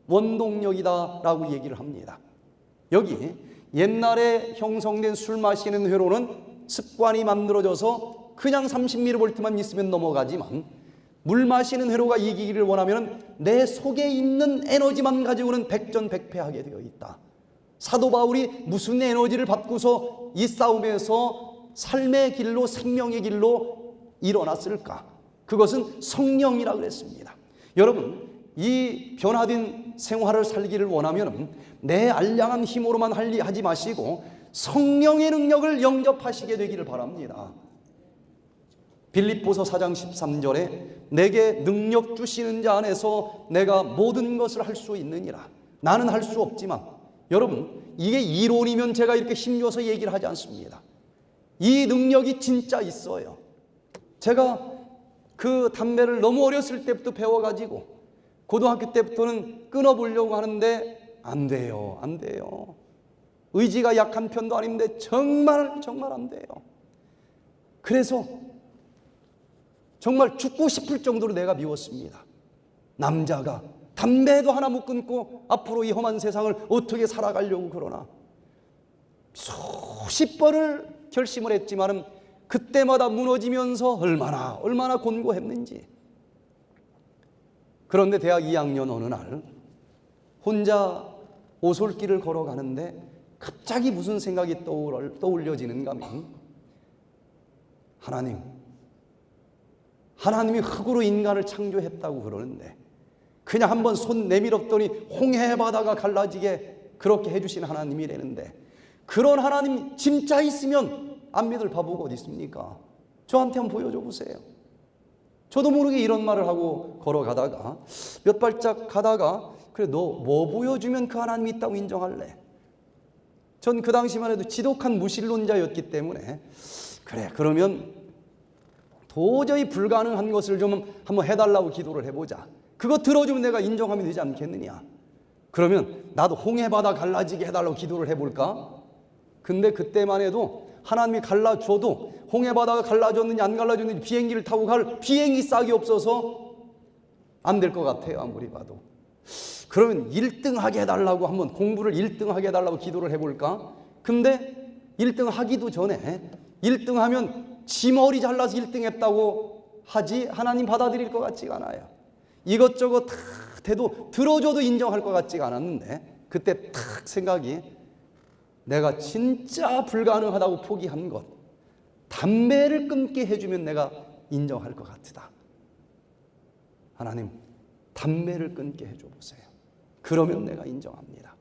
원동력이다 라고 얘기를 합니다. 여기 옛날에 형성된 술 마시는 회로는 습관이 만들어져서 그냥 30mV만 있으면 넘어가지만, 물 마시는 회로가 이기기를 원하면 내 속에 있는 에너지만 가지고는 백전백패하게 되어 있다. 사도 바울이 무슨 에너지를 받고서 이 싸움에서 삶의 길로, 생명의 길로 일어났을까? 그것은 성령이라 그랬습니다. 여러분, 이 변화된 생활을 살기를 원하면 내 알량한 힘으로만 하지 마시고 성령의 능력을 영접하시게 되기를 바랍니다. 빌립보서 4장 13절에 내게 능력 주시는 자 안에서 내가 모든 것을 할 수 있느니라. 나는 할 수 없지만, 여러분, 이게 이론이면 제가 이렇게 힘줘서 얘기를 하지 않습니다. 이 능력이 진짜 있어요. 제가 그 담배를 너무 어렸을 때부터 배워가지고 고등학교 때부터는 끊어보려고 하는데 안 돼요. 의지가 약한 편도 아닌데 정말 안 돼요. 그래서 정말 죽고 싶을 정도로 내가 미웠습니다. 남자가 담배도 하나 못 끊고 앞으로 이 험한 세상을 어떻게 살아가려고 그러나, 수십 번을 결심을 했지만은 그때마다 무너지면서 얼마나 곤고했는지. 그런데 대학 2학년 어느 날 혼자 오솔길을 걸어가는데 갑자기 무슨 생각이 떠올려지는가 하면, 하나님이 흙으로 인간을 창조했다고 그러는데 그냥 한번 손 내밀었더니 홍해 바다가 갈라지게 그렇게 해주신 하나님이라는데, 그런 하나님 진짜 있으면 안 믿을 바보가 어디 있습니까? 저한테 한번 보여줘 보세요. 저도 모르게 이런 말을 하고 걸어가다가 몇 발짝 가다가, 그래 너 뭐 보여주면 그 하나님이 있다고 인정할래? 전 그 당시만 해도 지독한 무신론자였기 때문에, 그래 그러면 도저히 불가능한 것을 좀 한번 해달라고 기도를 해보자. 그거 들어주면 내가 인정하면 되지 않겠느냐. 그러면 나도 홍해바다 갈라지게 해달라고 기도를 해볼까? 근데 그때만 해도 하나님이 갈라줘도 홍해바다가 갈라졌는지 안 갈라졌는지 비행기를 타고 갈 비행기 싹이 없어서 안 될 것 같아요. 아무리 봐도. 그러면 1등 하게 해달라고 한번 공부를 1등 하게 해달라고 기도를 해볼까? 근데 1등 하기도 전에 1등 하면 지 머리 잘라서 1등 했다고 하지 하나님 받아들일 것 같지가 않아요. 이것저것 다 해도 들어줘도 인정할 것 같지가 않았는데, 그때 탁 생각이, 내가 진짜 불가능하다고 포기한 것, 담배를 끊게 해주면 내가 인정할 것 같다. 하나님, 담배를 끊게 해줘 보세요. 그러면 내가 인정합니다.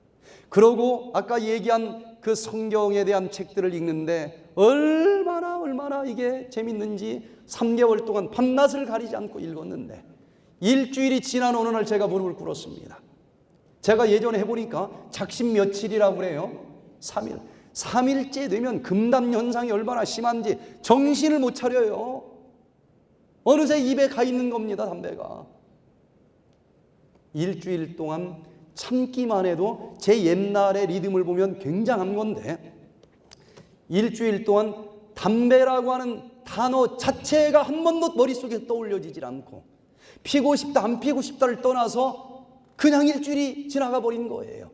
그러고 아까 얘기한 그 성경에 대한 책들을 읽는데 얼마나 이게 재밌는지 3개월 동안 밤낮을 가리지 않고 읽었는데, 일주일이 지난 어느 날 제가 무릎을 꿇었습니다. 제가 예전에 해보니까 작심 며칠이라고 그래요. 3일. 3일째 되면 금담 현상이 얼마나 심한지 정신을 못 차려요. 어느새 입에 가 있는 겁니다, 담배가. 일주일 동안 참기만 해도 제 옛날의 리듬을 보면 굉장한 건데, 일주일 동안 담배라고 하는 단어 자체가 한 번도 머릿속에 떠올려지질 않고, 피고 싶다 안 피고 싶다를 떠나서 그냥 일주일이 지나가 버린 거예요.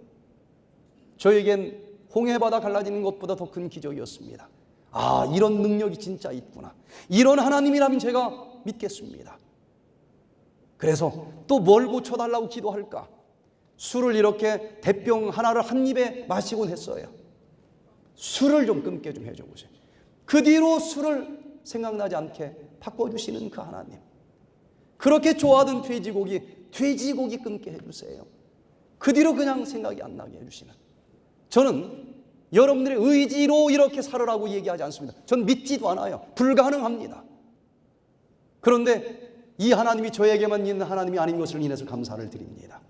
저에겐 홍해바다 갈라지는 것보다 더 큰 기적이었습니다. 아, 이런 능력이 진짜 있구나. 이런 하나님이라면 제가 믿겠습니다. 그래서 또 뭘 고쳐달라고 기도할까? 술을 이렇게 대병 하나를 한 입에 마시곤 했어요. 술을 좀 끊게 좀 해줘 보세요. 그 뒤로 술을 생각나지 않게 바꿔주시는 그 하나님. 그렇게 좋아하던 돼지고기 끊게 해주세요. 그 뒤로 그냥 생각이 안 나게 해주시는. 저는 여러분들의 의지로 이렇게 살으라고 얘기하지 않습니다. 전 믿지도 않아요. 불가능합니다. 그런데 이 하나님이 저에게만 있는 하나님이 아닌 것을 인해서 감사를 드립니다.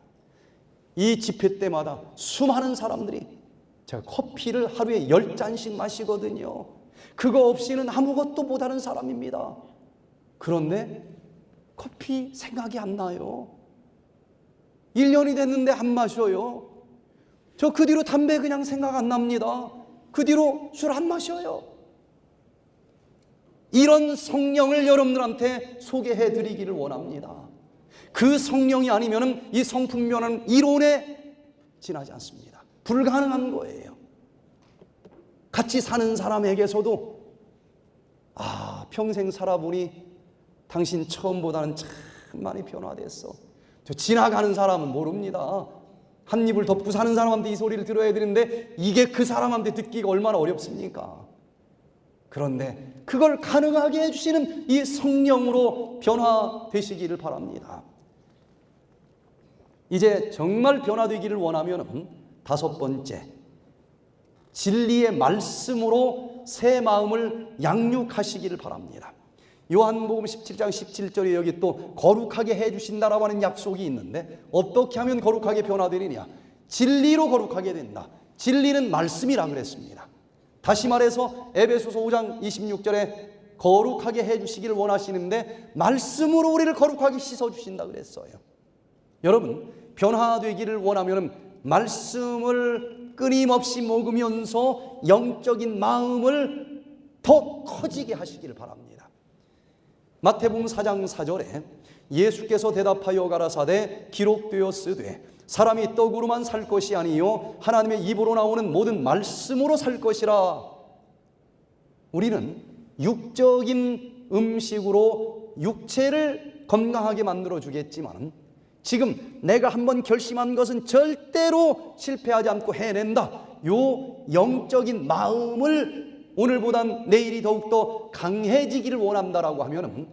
이 집회 때마다 수많은 사람들이, 제가 커피를 하루에 10잔씩 마시거든요. 그거 없이는 아무것도 못하는 사람입니다. 그런데 커피 생각이 안 나요. 1년이 됐는데 안 마셔요. 저 그 뒤로 담배 그냥 생각 안 납니다. 그 뒤로 술 안 마셔요. 이런 성령을 여러분들한테 소개해 드리기를 원합니다. 그 성령이 아니면 이 성품 변화는 이론에 지나지 않습니다. 불가능한 거예요. 같이 사는 사람에게서도 평생 살아보니 당신 처음보다는 참 많이 변화됐어. 저 지나가는 사람은 모릅니다. 한 입을 덮고 사는 사람한테 이 소리를 들어야 되는데 이게 그 사람한테 듣기가 얼마나 어렵습니까? 그런데 그걸 가능하게 해주시는 이 성령으로 변화되시기를 바랍니다. 이제 정말 변화되기를 원하면 다섯 번째, 진리의 말씀으로 새 마음을 양육하시기를 바랍니다. 요한복음 17장 17절에 여기 또 거룩하게 해주신다라고 하는 약속이 있는데, 어떻게 하면 거룩하게 변화되느냐? 진리로 거룩하게 된다. 진리는 말씀이라 그랬습니다. 다시 말해서 에베소서 5장 26절에 거룩하게 해주시기를 원하시는데 말씀으로 우리를 거룩하게 씻어주신다 그랬어요. 여러분, 변화되기를 원하면 말씀을 끊임없이 먹으면서 영적인 마음을 더 커지게 하시기를 바랍니다. 마태복음 4장 4절에 예수께서 대답하여 가라사대 기록되었으되 사람이 떡으로만 살 것이 아니요 하나님의 입으로 나오는 모든 말씀으로 살 것이라. 우리는 육적인 음식으로 육체를 건강하게 만들어 주겠지만 지금 내가 한번 결심한 것은 절대로 실패하지 않고 해낸다. 요 영적인 마음을 오늘보단 내일이 더욱더 강해지기를 원한다라고 하면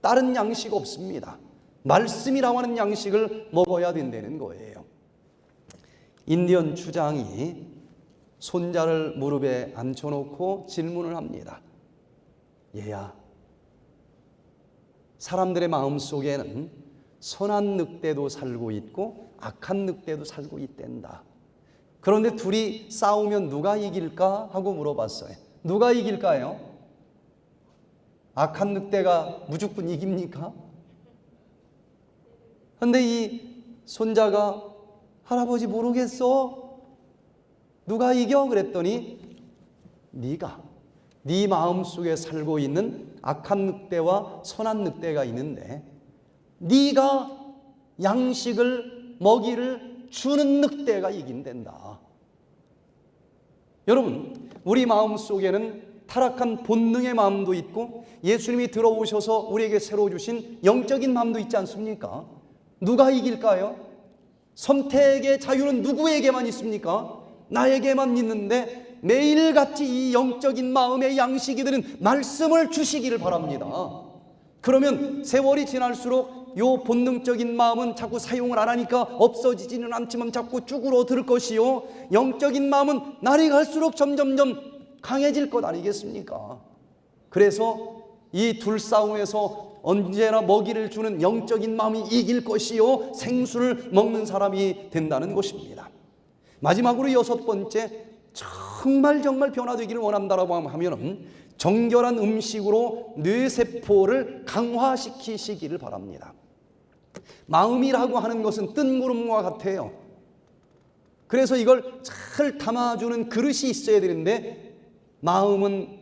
다른 양식 없습니다. 말씀이라고 하는 양식을 먹어야 된다는 거예요. 인디언 주장이 손자를 무릎에 앉혀놓고 질문을 합니다. 얘야, 사람들의 마음속에는 선한 늑대도 살고 있고 악한 늑대도 살고 있댄다. 그런데 둘이 싸우면 누가 이길까 하고 물어봤어요. 누가 이길까요? 악한 늑대가 무조건 이깁니까? 근데 이 손자가 할아버지 모르겠어. 누가 이겨? 그랬더니 네가 네 마음속에 살고 있는 악한 늑대와 선한 늑대가 있는데 네가 양식을 먹이를 주는 늑대가 이긴댄다. 여러분, 우리 마음속에는 타락한 본능의 마음도 있고 예수님이 들어오셔서 우리에게 새로 주신 영적인 마음도 있지 않습니까? 누가 이길까요? 선택의 자유는 누구에게만 있습니까? 나에게만 있는데 매일같이 이 영적인 마음의 양식이 되는 말씀을 주시기를 바랍니다. 그러면 세월이 지날수록 요 본능적인 마음은 자꾸 사용을 안 하니까 없어지지는 않지만 자꾸 쭈그러들 것이요, 영적인 마음은 날이 갈수록 점점점 강해질 것 아니겠습니까? 그래서 이 둘 싸움에서 언제나 먹이를 주는 영적인 마음이 이길 것이요, 생수를 먹는 사람이 된다는 것입니다. 마지막으로 여섯 번째, 정말 변화되기를 원한다라고 하면 정결한 음식으로 뇌세포를 강화시키시기를 바랍니다. 마음이라고 하는 것은 뜬구름과 같아요. 그래서 이걸 잘 담아주는 그릇이 있어야 되는데 마음은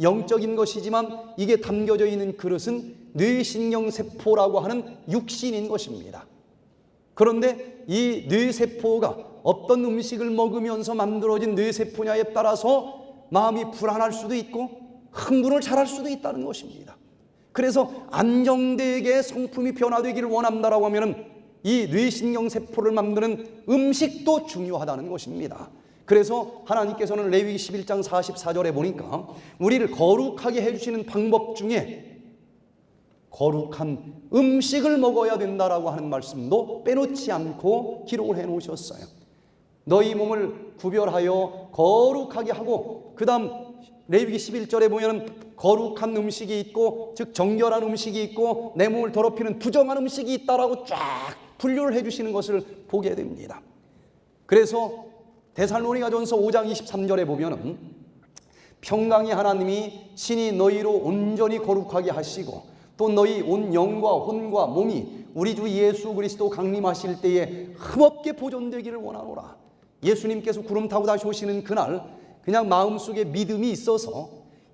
영적인 것이지만 이게 담겨져 있는 그릇은 뇌신경세포라고 하는 육신인 것입니다. 그런데 이 뇌세포가 어떤 음식을 먹으면서 만들어진 뇌세포냐에 따라서 마음이 불안할 수도 있고 흥분을 잘할 수도 있다는 것입니다. 그래서 안정되게 성품이 변화되기를 원한다라고 하면 이 뇌신경세포를 만드는 음식도 중요하다는 것입니다. 그래서 하나님께서는 레위기 11장 44절에 보니까 우리를 거룩하게 해주시는 방법 중에 거룩한 음식을 먹어야 된다라고 하는 말씀도 빼놓지 않고 기록을 해 놓으셨어요. 너희 몸을 구별하여 거룩하게 하고, 그 다음 레위기 11절에 보면 거룩한 음식이 있고, 즉 정결한 음식이 있고 내 몸을 더럽히는 부정한 음식이 있다라고 쫙 분류를 해주시는 것을 보게 됩니다. 그래서 데살로니가전서 5장 23절에 보면은 평강의 하나님이 친히 너희로 온전히 거룩하게 하시고 또 너희 온 영과 혼과 몸이 우리 주 예수 그리스도 강림하실 때에 흠없게 보존되기를 원하노라. 예수님께서 구름 타고 다시 오시는 그날 그냥 마음속에 믿음이 있어서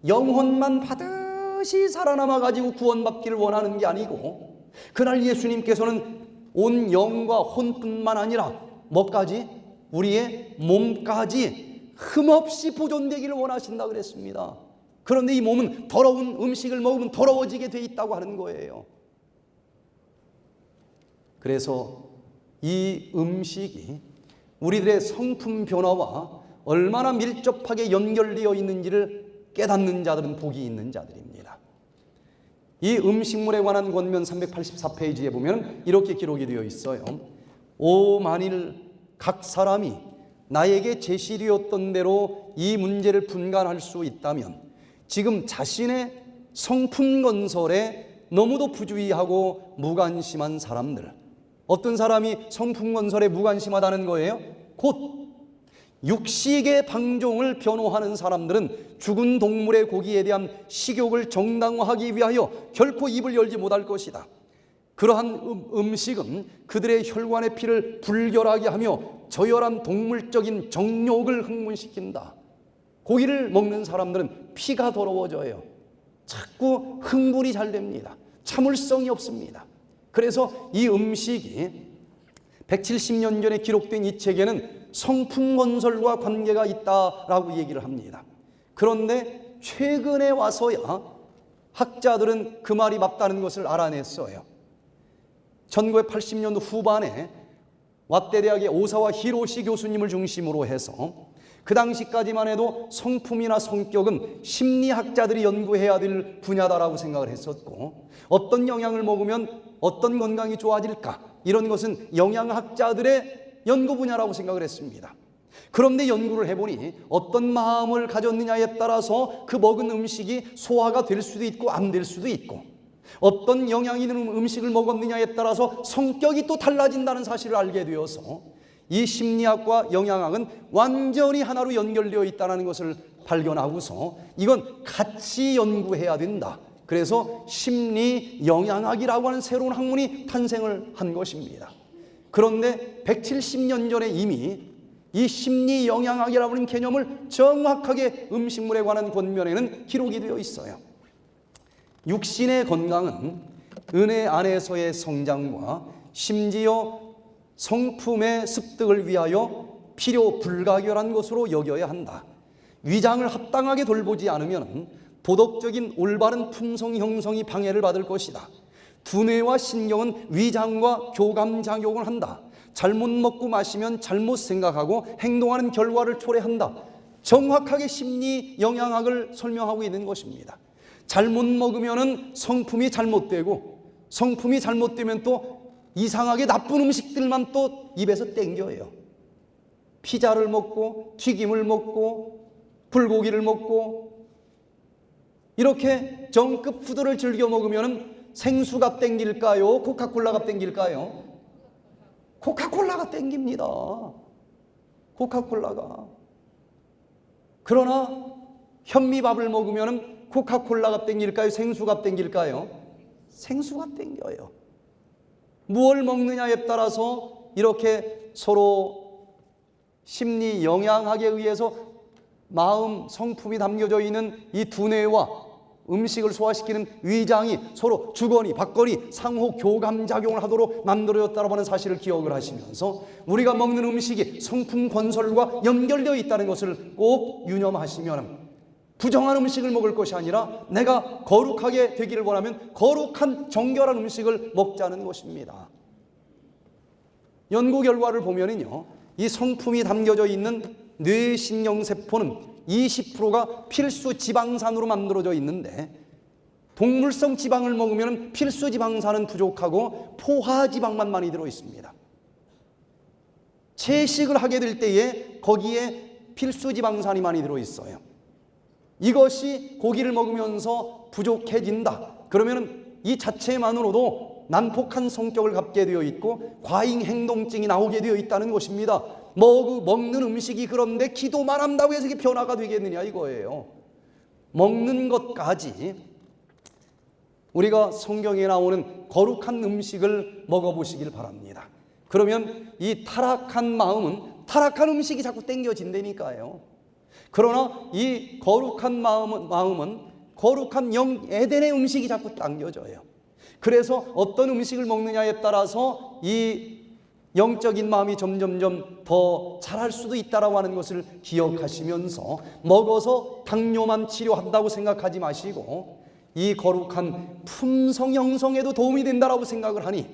영혼만 반드시 살아남아 가지고 구원받기를 원하는 게 아니고, 그날 예수님께서는 온 영과 혼뿐만 아니라 뭐까지? 우리의 몸까지 흠없이 보존되기를 원하신다 그랬습니다. 그런데 이 몸은 더러운 음식을 먹으면 더러워지게 돼 있다고 하는 거예요. 그래서 이 음식이 우리들의 성품 변화와 얼마나 밀접하게 연결되어 있는지를 깨닫는 자들은 복이 있는 자들입니다. 이 음식물에 관한 권면 384페이지에 보면 이렇게 기록이 되어 있어요. 오, 만일 각 사람이 나에게 제시되었던 대로 이 문제를 분간할 수 있다면 지금 자신의 성품 건설에 너무도 부주의하고 무관심한 사람들, 어떤 사람이 성품 건설에 무관심하다는 거예요? 곧 육식의 방종을 변호하는 사람들은 죽은 동물의 고기에 대한 식욕을 정당화하기 위하여 결코 입을 열지 못할 것이다. 그러한 음식은 그들의 혈관의 피를 불결하게 하며 저열한 동물적인 정욕을 흥분시킨다. 고기를 먹는 사람들은 피가 더러워져요. 자꾸 흥분이 잘 됩니다. 참을성이 없습니다. 그래서 이 음식이 170년 전에 기록된 이 책에는 성품 건설과 관계가 있다라고 얘기를 합니다. 그런데 최근에 와서야 학자들은 그 말이 맞다는 것을 알아냈어요. 1980년도 후반에 왓대 대학의 오사와 히로시 교수님을 중심으로 해서 그 당시까지만 해도 성품이나 성격은 심리학자들이 연구해야 될 분야다라고 생각을 했었고, 어떤 영양을 먹으면 어떤 건강이 좋아질까, 이런 것은 영양학자들의 연구 분야라고 생각을 했습니다. 그런데 연구를 해보니 어떤 마음을 가졌느냐에 따라서 그 먹은 음식이 소화가 될 수도 있고 안 될 수도 있고, 어떤 영양이 있는 음식을 먹었느냐에 따라서 성격이 또 달라진다는 사실을 알게 되어서 이 심리학과 영양학은 완전히 하나로 연결되어 있다는 것을 발견하고서 이건 같이 연구해야 된다. 그래서 심리 영양학이라고 하는 새로운 학문이 탄생을 한 것입니다. 그런데 170년 전에 이미 이 심리 영양학이라고 하는 개념을 정확하게 음식물에 관한 권면에는 기록이 되어 있어요. 육신의 건강은 은혜 안에서의 성장과 심지어 성품의 습득을 위하여 필요 불가결한 것으로 여겨야 한다. 위장을 합당하게 돌보지 않으면 도덕적인 올바른 품성 형성이 방해를 받을 것이다. 두뇌와 신경은 위장과 교감작용을 한다. 잘못 먹고 마시면 잘못 생각하고 행동하는 결과를 초래한다. 정확하게 심리 영양학을 설명하고 있는 것입니다. 잘못 먹으면 성품이 잘못되고, 성품이 잘못되면 또 이상하게 나쁜 음식들만 또 입에서 땡겨요. 피자를 먹고 튀김을 먹고 불고기를 먹고 이렇게 정급 푸드를 즐겨 먹으면 생수가 땡길까요? 코카콜라가 땡길까요? 코카콜라가 땡깁니다. 코카콜라가. 그러나 현미밥을 먹으면 코카콜라가 땡길까요? 생수가 땡길까요? 생수가 땡겨요. 무엇을 먹느냐에 따라서 이렇게 서로 심리 영양학에 의해서 마음 성품이 담겨져 있는 이 두뇌와 음식을 소화시키는 위장이 서로 주거니 받거니 상호 교감작용을 하도록 만들어졌다고 하는 사실을 기억을 하시면서 우리가 먹는 음식이 성품 건설과 연결되어 있다는 것을 꼭 유념하시면, 부정한 음식을 먹을 것이 아니라 내가 거룩하게 되기를 원하면 거룩한 정결한 음식을 먹자는 것입니다. 연구 결과를 보면은요, 이 성품이 담겨져 있는 뇌신경세포는 20%가 필수 지방산으로 만들어져 있는데, 동물성 지방을 먹으면 필수 지방산은 부족하고 포화지방만 많이 들어 있습니다. 채식을 하게 될 때에 거기에 필수 지방산이 많이 들어 있어요. 이것이 고기를 먹으면서 부족해진다. 그러면 이 자체만으로도 난폭한 성격을 갖게 되어 있고 과잉 행동증이 나오게 되어 있다는 것입니다. 먹는 음식이 그런데 기도만 한다고 해서 이게 변화가 되겠느냐 이거예요. 먹는 것까지 우리가 성경에 나오는 거룩한 음식을 먹어보시길 바랍니다. 그러면 이 타락한 마음은 타락한 음식이 자꾸 땡겨진다니까요. 그러나 이 거룩한 마음은 거룩한 에덴의 음식이 자꾸 당겨져요. 그래서 어떤 음식을 먹느냐에 따라서 이 영적인 마음이 점점점 더 자랄 수도 있다라고 하는 것을 기억하시면서, 먹어서 당뇨만 치료한다고 생각하지 마시고 이 거룩한 품성 형성에도 도움이 된다라고 생각을 하니,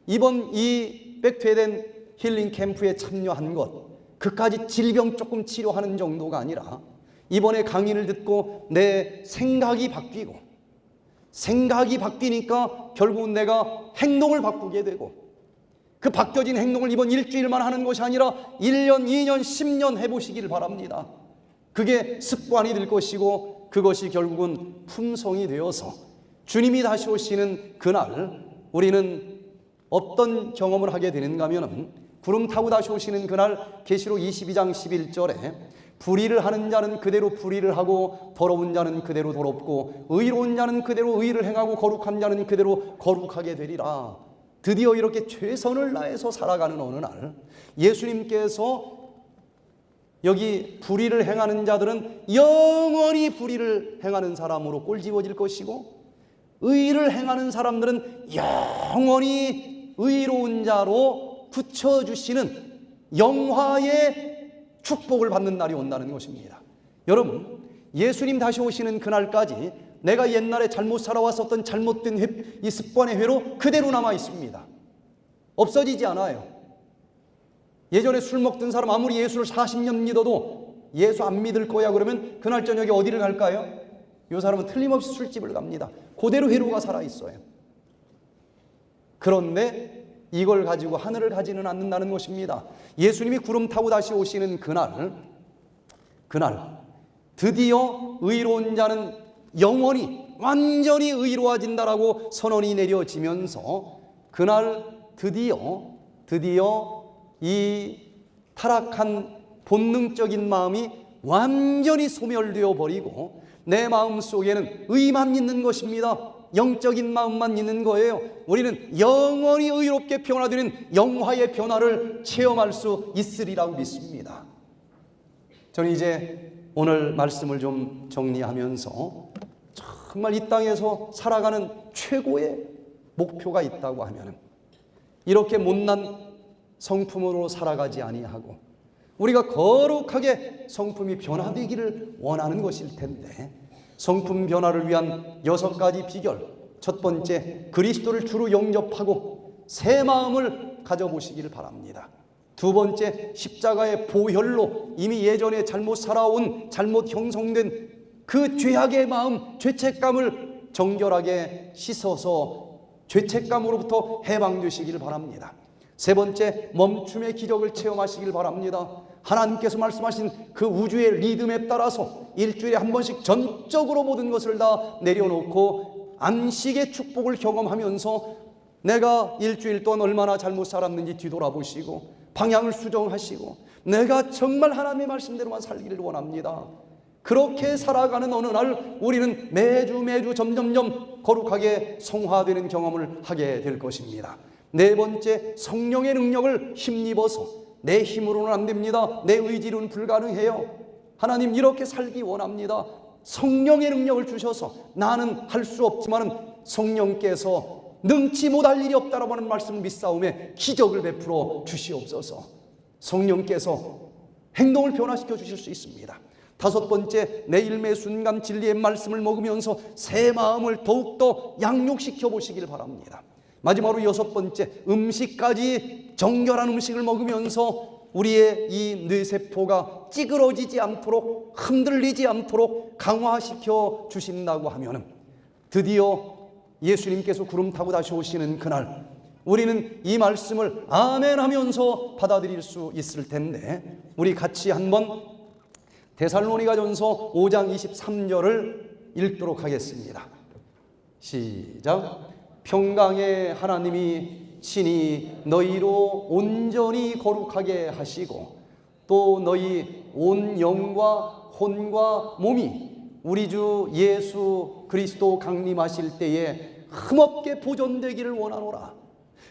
이번 이 백투에덴 힐링 캠프에 참여한 것, 그까지 질병 조금 치료하는 정도가 아니라 이번에 강의를 듣고 내 생각이 바뀌니까 결국은 내가 행동을 바꾸게 되고, 그 바뀌어진 행동을 이번 일주일만 하는 것이 아니라 1년, 2년, 10년 해보시길 바랍니다. 그게 습관이 될 것이고, 그것이 결국은 품성이 되어서 주님이 다시 오시는 그날 우리는 어떤 경험을 하게 되는가 하면은, 구름 타고 다시 오시는 그날 계시록 22장 11절에 불의를 하는 자는 그대로 불의를 하고, 더러운 자는 그대로 더럽고, 의로운 자는 그대로 의를 행하고, 거룩한 자는 그대로 거룩하게 되리라. 드디어 이렇게 최선을 다해서 살아가는 어느 날, 예수님께서 여기 불의를 행하는 자들은 영원히 불의를 행하는 사람으로 꼴지워질 것이고, 의를 행하는 사람들은 영원히 의로운 자로 굳혀주시는 영화의 축복을 받는 날이 온다는 것입니다. 여러분, 예수님 다시 오시는 그날까지 내가 옛날에 잘못 살아왔었던 잘못된 이 습관의 회로 그대로 남아 있습니다. 없어지지 않아요. 예전에 술 먹던 사람 아무리 예수를 40년 믿어도 예수 안 믿을 거야 그러면 그날 저녁에 어디를 갈까요? 이 사람은 틀림없이 술집을 갑니다. 그대로 회로가 살아있어요. 그런데 이걸 가지고 하늘을 가지는 않는다는 것입니다. 예수님이 구름 타고 다시 오시는 그날 드디어 의로운 자는 영원히 완전히 의로워진다라고 선언이 내려지면서, 그날 드디어 이 타락한 본능적인 마음이 완전히 소멸되어 버리고 내 마음 속에는 의만 있는 것입니다. 영적인 마음만 있는 거예요. 우리는 영원히 의롭게 변화되는 영화의 변화를 체험할 수 있으리라고 믿습니다. 저는 이제 오늘 말씀을 좀 정리하면서, 정말 이 땅에서 살아가는 최고의 목표가 있다고 하면 이렇게 못난 성품으로 살아가지 아니하고 우리가 거룩하게 성품이 변화되기를 원하는 것일 텐데, 성품 변화를 위한 6가지 비결, 첫 번째, 그리스도를 주로 영접하고 새 마음을 가져보시기를 바랍니다. 두 번째, 십자가의 보혈로 이미 예전에 잘못 살아온, 잘못 형성된 그 죄악의 마음, 죄책감을 정결하게 씻어서 죄책감으로부터 해방되시기를 바랍니다. 세 번째, 멈춤의 기적을 체험하시길 바랍니다. 하나님께서 말씀하신 그 우주의 리듬에 따라서 일주일에 한 번씩 전적으로 모든 것을 다 내려놓고 안식의 축복을 경험하면서 내가 일주일 동안 얼마나 잘못 살았는지 뒤돌아보시고 방향을 수정하시고 내가 정말 하나님의 말씀대로만 살기를 원합니다. 그렇게 살아가는 어느 날 우리는 매주 점점점 거룩하게 성화되는 경험을 하게 될 것입니다. 네 번째, 성령의 능력을 힘입어서, 내 힘으로는 안 됩니다. 내 의지로는 불가능해요. 하나님 이렇게 살기 원합니다. 성령의 능력을 주셔서 나는 할 수 없지만 성령께서 능치 못할 일이 없다라고 하는 말씀을 믿사오매 기적을 베풀어 주시옵소서. 성령께서 행동을 변화시켜 주실 수 있습니다. 다섯 번째, 내일 매 순간 진리의 말씀을 먹으면서 새 마음을 더욱더 양육시켜 보시길 바랍니다. 마지막으로 여섯 번째, 음식까지 정결한 음식을 먹으면서 우리의 이 뇌세포가 찌그러지지 않도록, 흔들리지 않도록 강화시켜 주신다고 하면 드디어 예수님께서 구름 타고 다시 오시는 그날 우리는 이 말씀을 아멘 하면서 받아들일 수 있을 텐데, 우리 같이 한번 데살로니가전서 5장 23절을 읽도록 하겠습니다. 시작. 평강의 하나님이 친히 너희로 온전히 거룩하게 하시고 또 너희 온 영과 혼과 몸이 우리 주 예수 그리스도 강림하실 때에 흠없게 보존되기를 원하노라.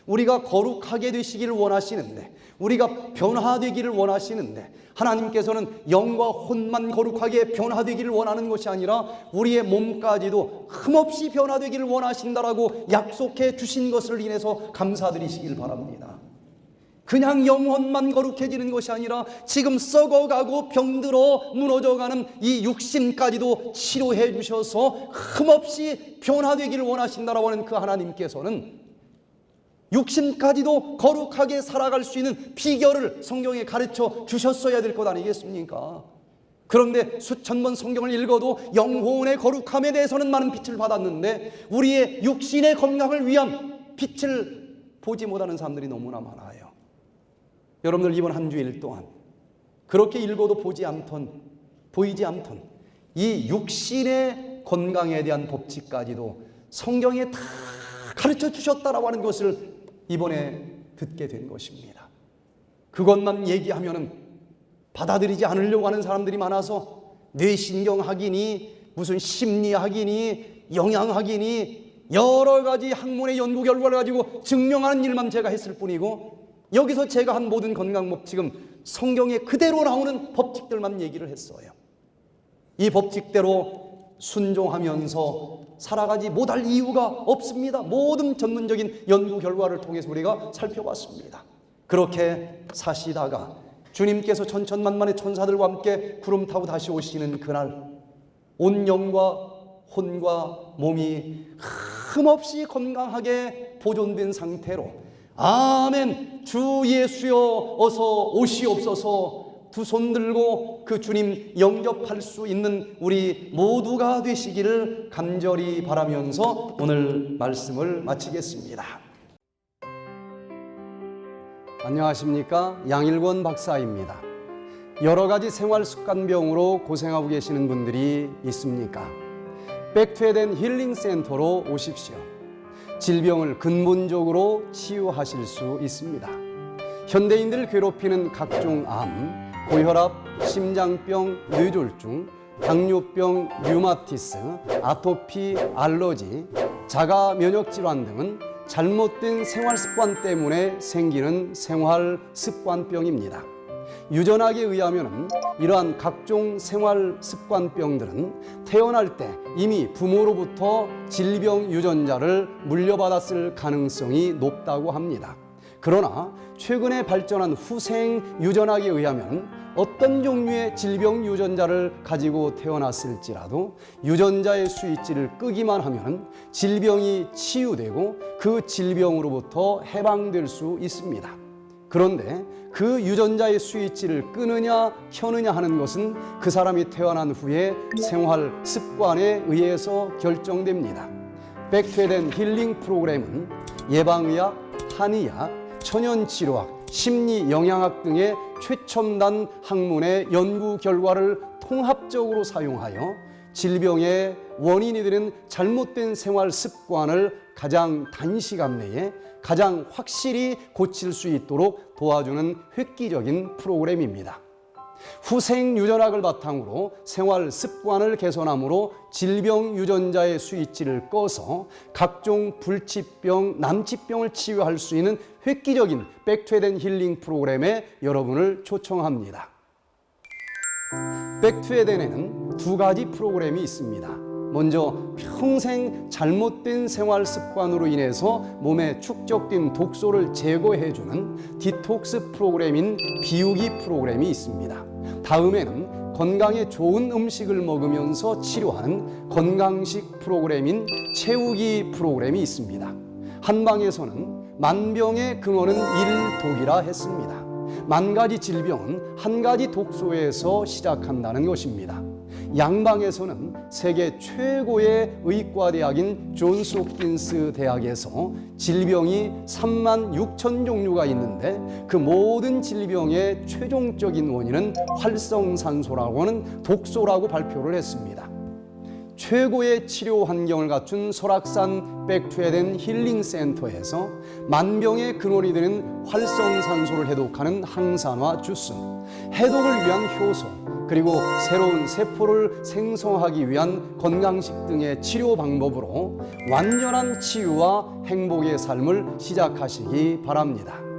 우리가 거룩하게 되시기를 원하시는데, 우리가 변화되기를 원하시는데, 하나님께서는 영과 혼만 거룩하게 변화되기를 원하는 것이 아니라 우리의 몸까지도 흠없이 변화되기를 원하신다라고 약속해 주신 것을 인해서 감사드리시길 바랍니다. 그냥 영혼만 거룩해지는 것이 아니라 지금 썩어가고 병들어 무너져가는 이 육신까지도 치료해 주셔서 흠없이 변화되기를 원하신다라고 하는 그 하나님께서는 육신까지도 거룩하게 살아갈 수 있는 비결을 성경에 가르쳐 주셨어야 될 것 아니겠습니까? 그런데 수천 번 성경을 읽어도 영혼의 거룩함에 대해서는 많은 빛을 받았는데 우리의 육신의 건강을 위한 빛을 보지 못하는 사람들이 너무나 많아요. 여러분들 이번 한 주일 동안 그렇게 읽어도 보이지 않던 이 육신의 건강에 대한 법칙까지도 성경에 다 가르쳐 주셨다라고 하는 것을 이번에 듣게 된 것입니다. 그것만 얘기하면은 받아들이지 않으려고 하는 사람들이 많아서 뇌신경학이니 무슨 심리학이니 영양학이니 여러 가지 학문의 연구 결과를 가지고 증명하는 일만 제가 했을 뿐이고, 여기서 제가 한 모든 건강 법칙은 성경에 그대로 나오는 법칙들만 얘기를 했어요. 이 법칙대로 순종하면서 살아가지 못할 이유가 없습니다. 모든 전문적인 연구 결과를 통해서 우리가 살펴봤습니다. 그렇게 사시다가 주님께서 천천만만의 천사들과 함께 구름 타고 다시 오시는 그날, 온 영과 혼과 몸이 흠없이 건강하게 보존된 상태로 아멘 주 예수여 어서 오시옵소서 두 손 들고 그 주님 영접할 수 있는 우리 모두가 되시기를 간절히 바라면서 오늘 말씀을 마치겠습니다. 안녕하십니까? 양일권 박사입니다. 여러 가지 생활 습관병으로 고생하고 계시는 분들이 있습니까? 백투에덴 힐링 센터로 오십시오. 질병을 근본적으로 치유하실 수 있습니다. 현대인들을 괴롭히는 각종 암, 고혈압, 심장병, 뇌졸중, 당뇨병, 류마티스, 아토피, 알러지, 자가 면역 질환 등은 잘못된 생활 습관 때문에 생기는 생활 습관병입니다. 유전학에 의하면 이러한 각종 생활 습관병들은 태어날 때 이미 부모로부터 질병 유전자를 물려받았을 가능성이 높다고 합니다. 그러나 최근에 발전한 후생 유전학에 의하면 어떤 종류의 질병 유전자를 가지고 태어났을지라도 유전자의 스위치를 끄기만 하면 질병이 치유되고 그 질병으로부터 해방될 수 있습니다. 그런데 그 유전자의 스위치를 끄느냐 켜느냐 하는 것은 그 사람이 태어난 후에 생활 습관에 의해서 결정됩니다. 백투에덴 힐링 프로그램은 예방의학, 한의학, 천연치료학, 심리영양학 등의 최첨단 학문의 연구 결과를 통합적으로 사용하여 질병의 원인이 되는 잘못된 생활 습관을 가장 단시간 내에 가장 확실히 고칠 수 있도록 도와주는 획기적인 프로그램입니다. 후생 유전학을 바탕으로 생활 습관을 개선함으로 질병 유전자의 스위치를 꺼서 각종 불치병, 난치병을 치유할 수 있는 획기적인 백투에덴 힐링 프로그램에 여러분을 초청합니다. 백투에덴에는 두 가지 프로그램이 있습니다. 먼저 평생 잘못된 생활 습관으로 인해서 몸에 축적된 독소를 제거해주는 디톡스 프로그램인 비우기 프로그램이 있습니다. 다음에는 건강에 좋은 음식을 먹으면서 치료하는 건강식 프로그램인 채우기 프로그램이 있습니다. 한방에서는 만병의 근원은 일독이라 했습니다. 만 가지 질병은 한 가지 독소에서 시작한다는 것입니다. 양방에서는 세계 최고의 의과대학인 존스 홉킨스 대학에서 질병이 36,000 종류가 있는데 그 모든 질병의 최종적인 원인은 활성산소라고 하는 독소라고 발표를 했습니다. 최고의 치료 환경을 갖춘 설악산 백투에덴 힐링 센터에서 만병의 근원이 되는 활성산소를 해독하는 항산화 주스, 해독을 위한 효소, 그리고 새로운 세포를 생성하기 위한 건강식 등의 치료 방법으로 완전한 치유와 행복의 삶을 시작하시기 바랍니다.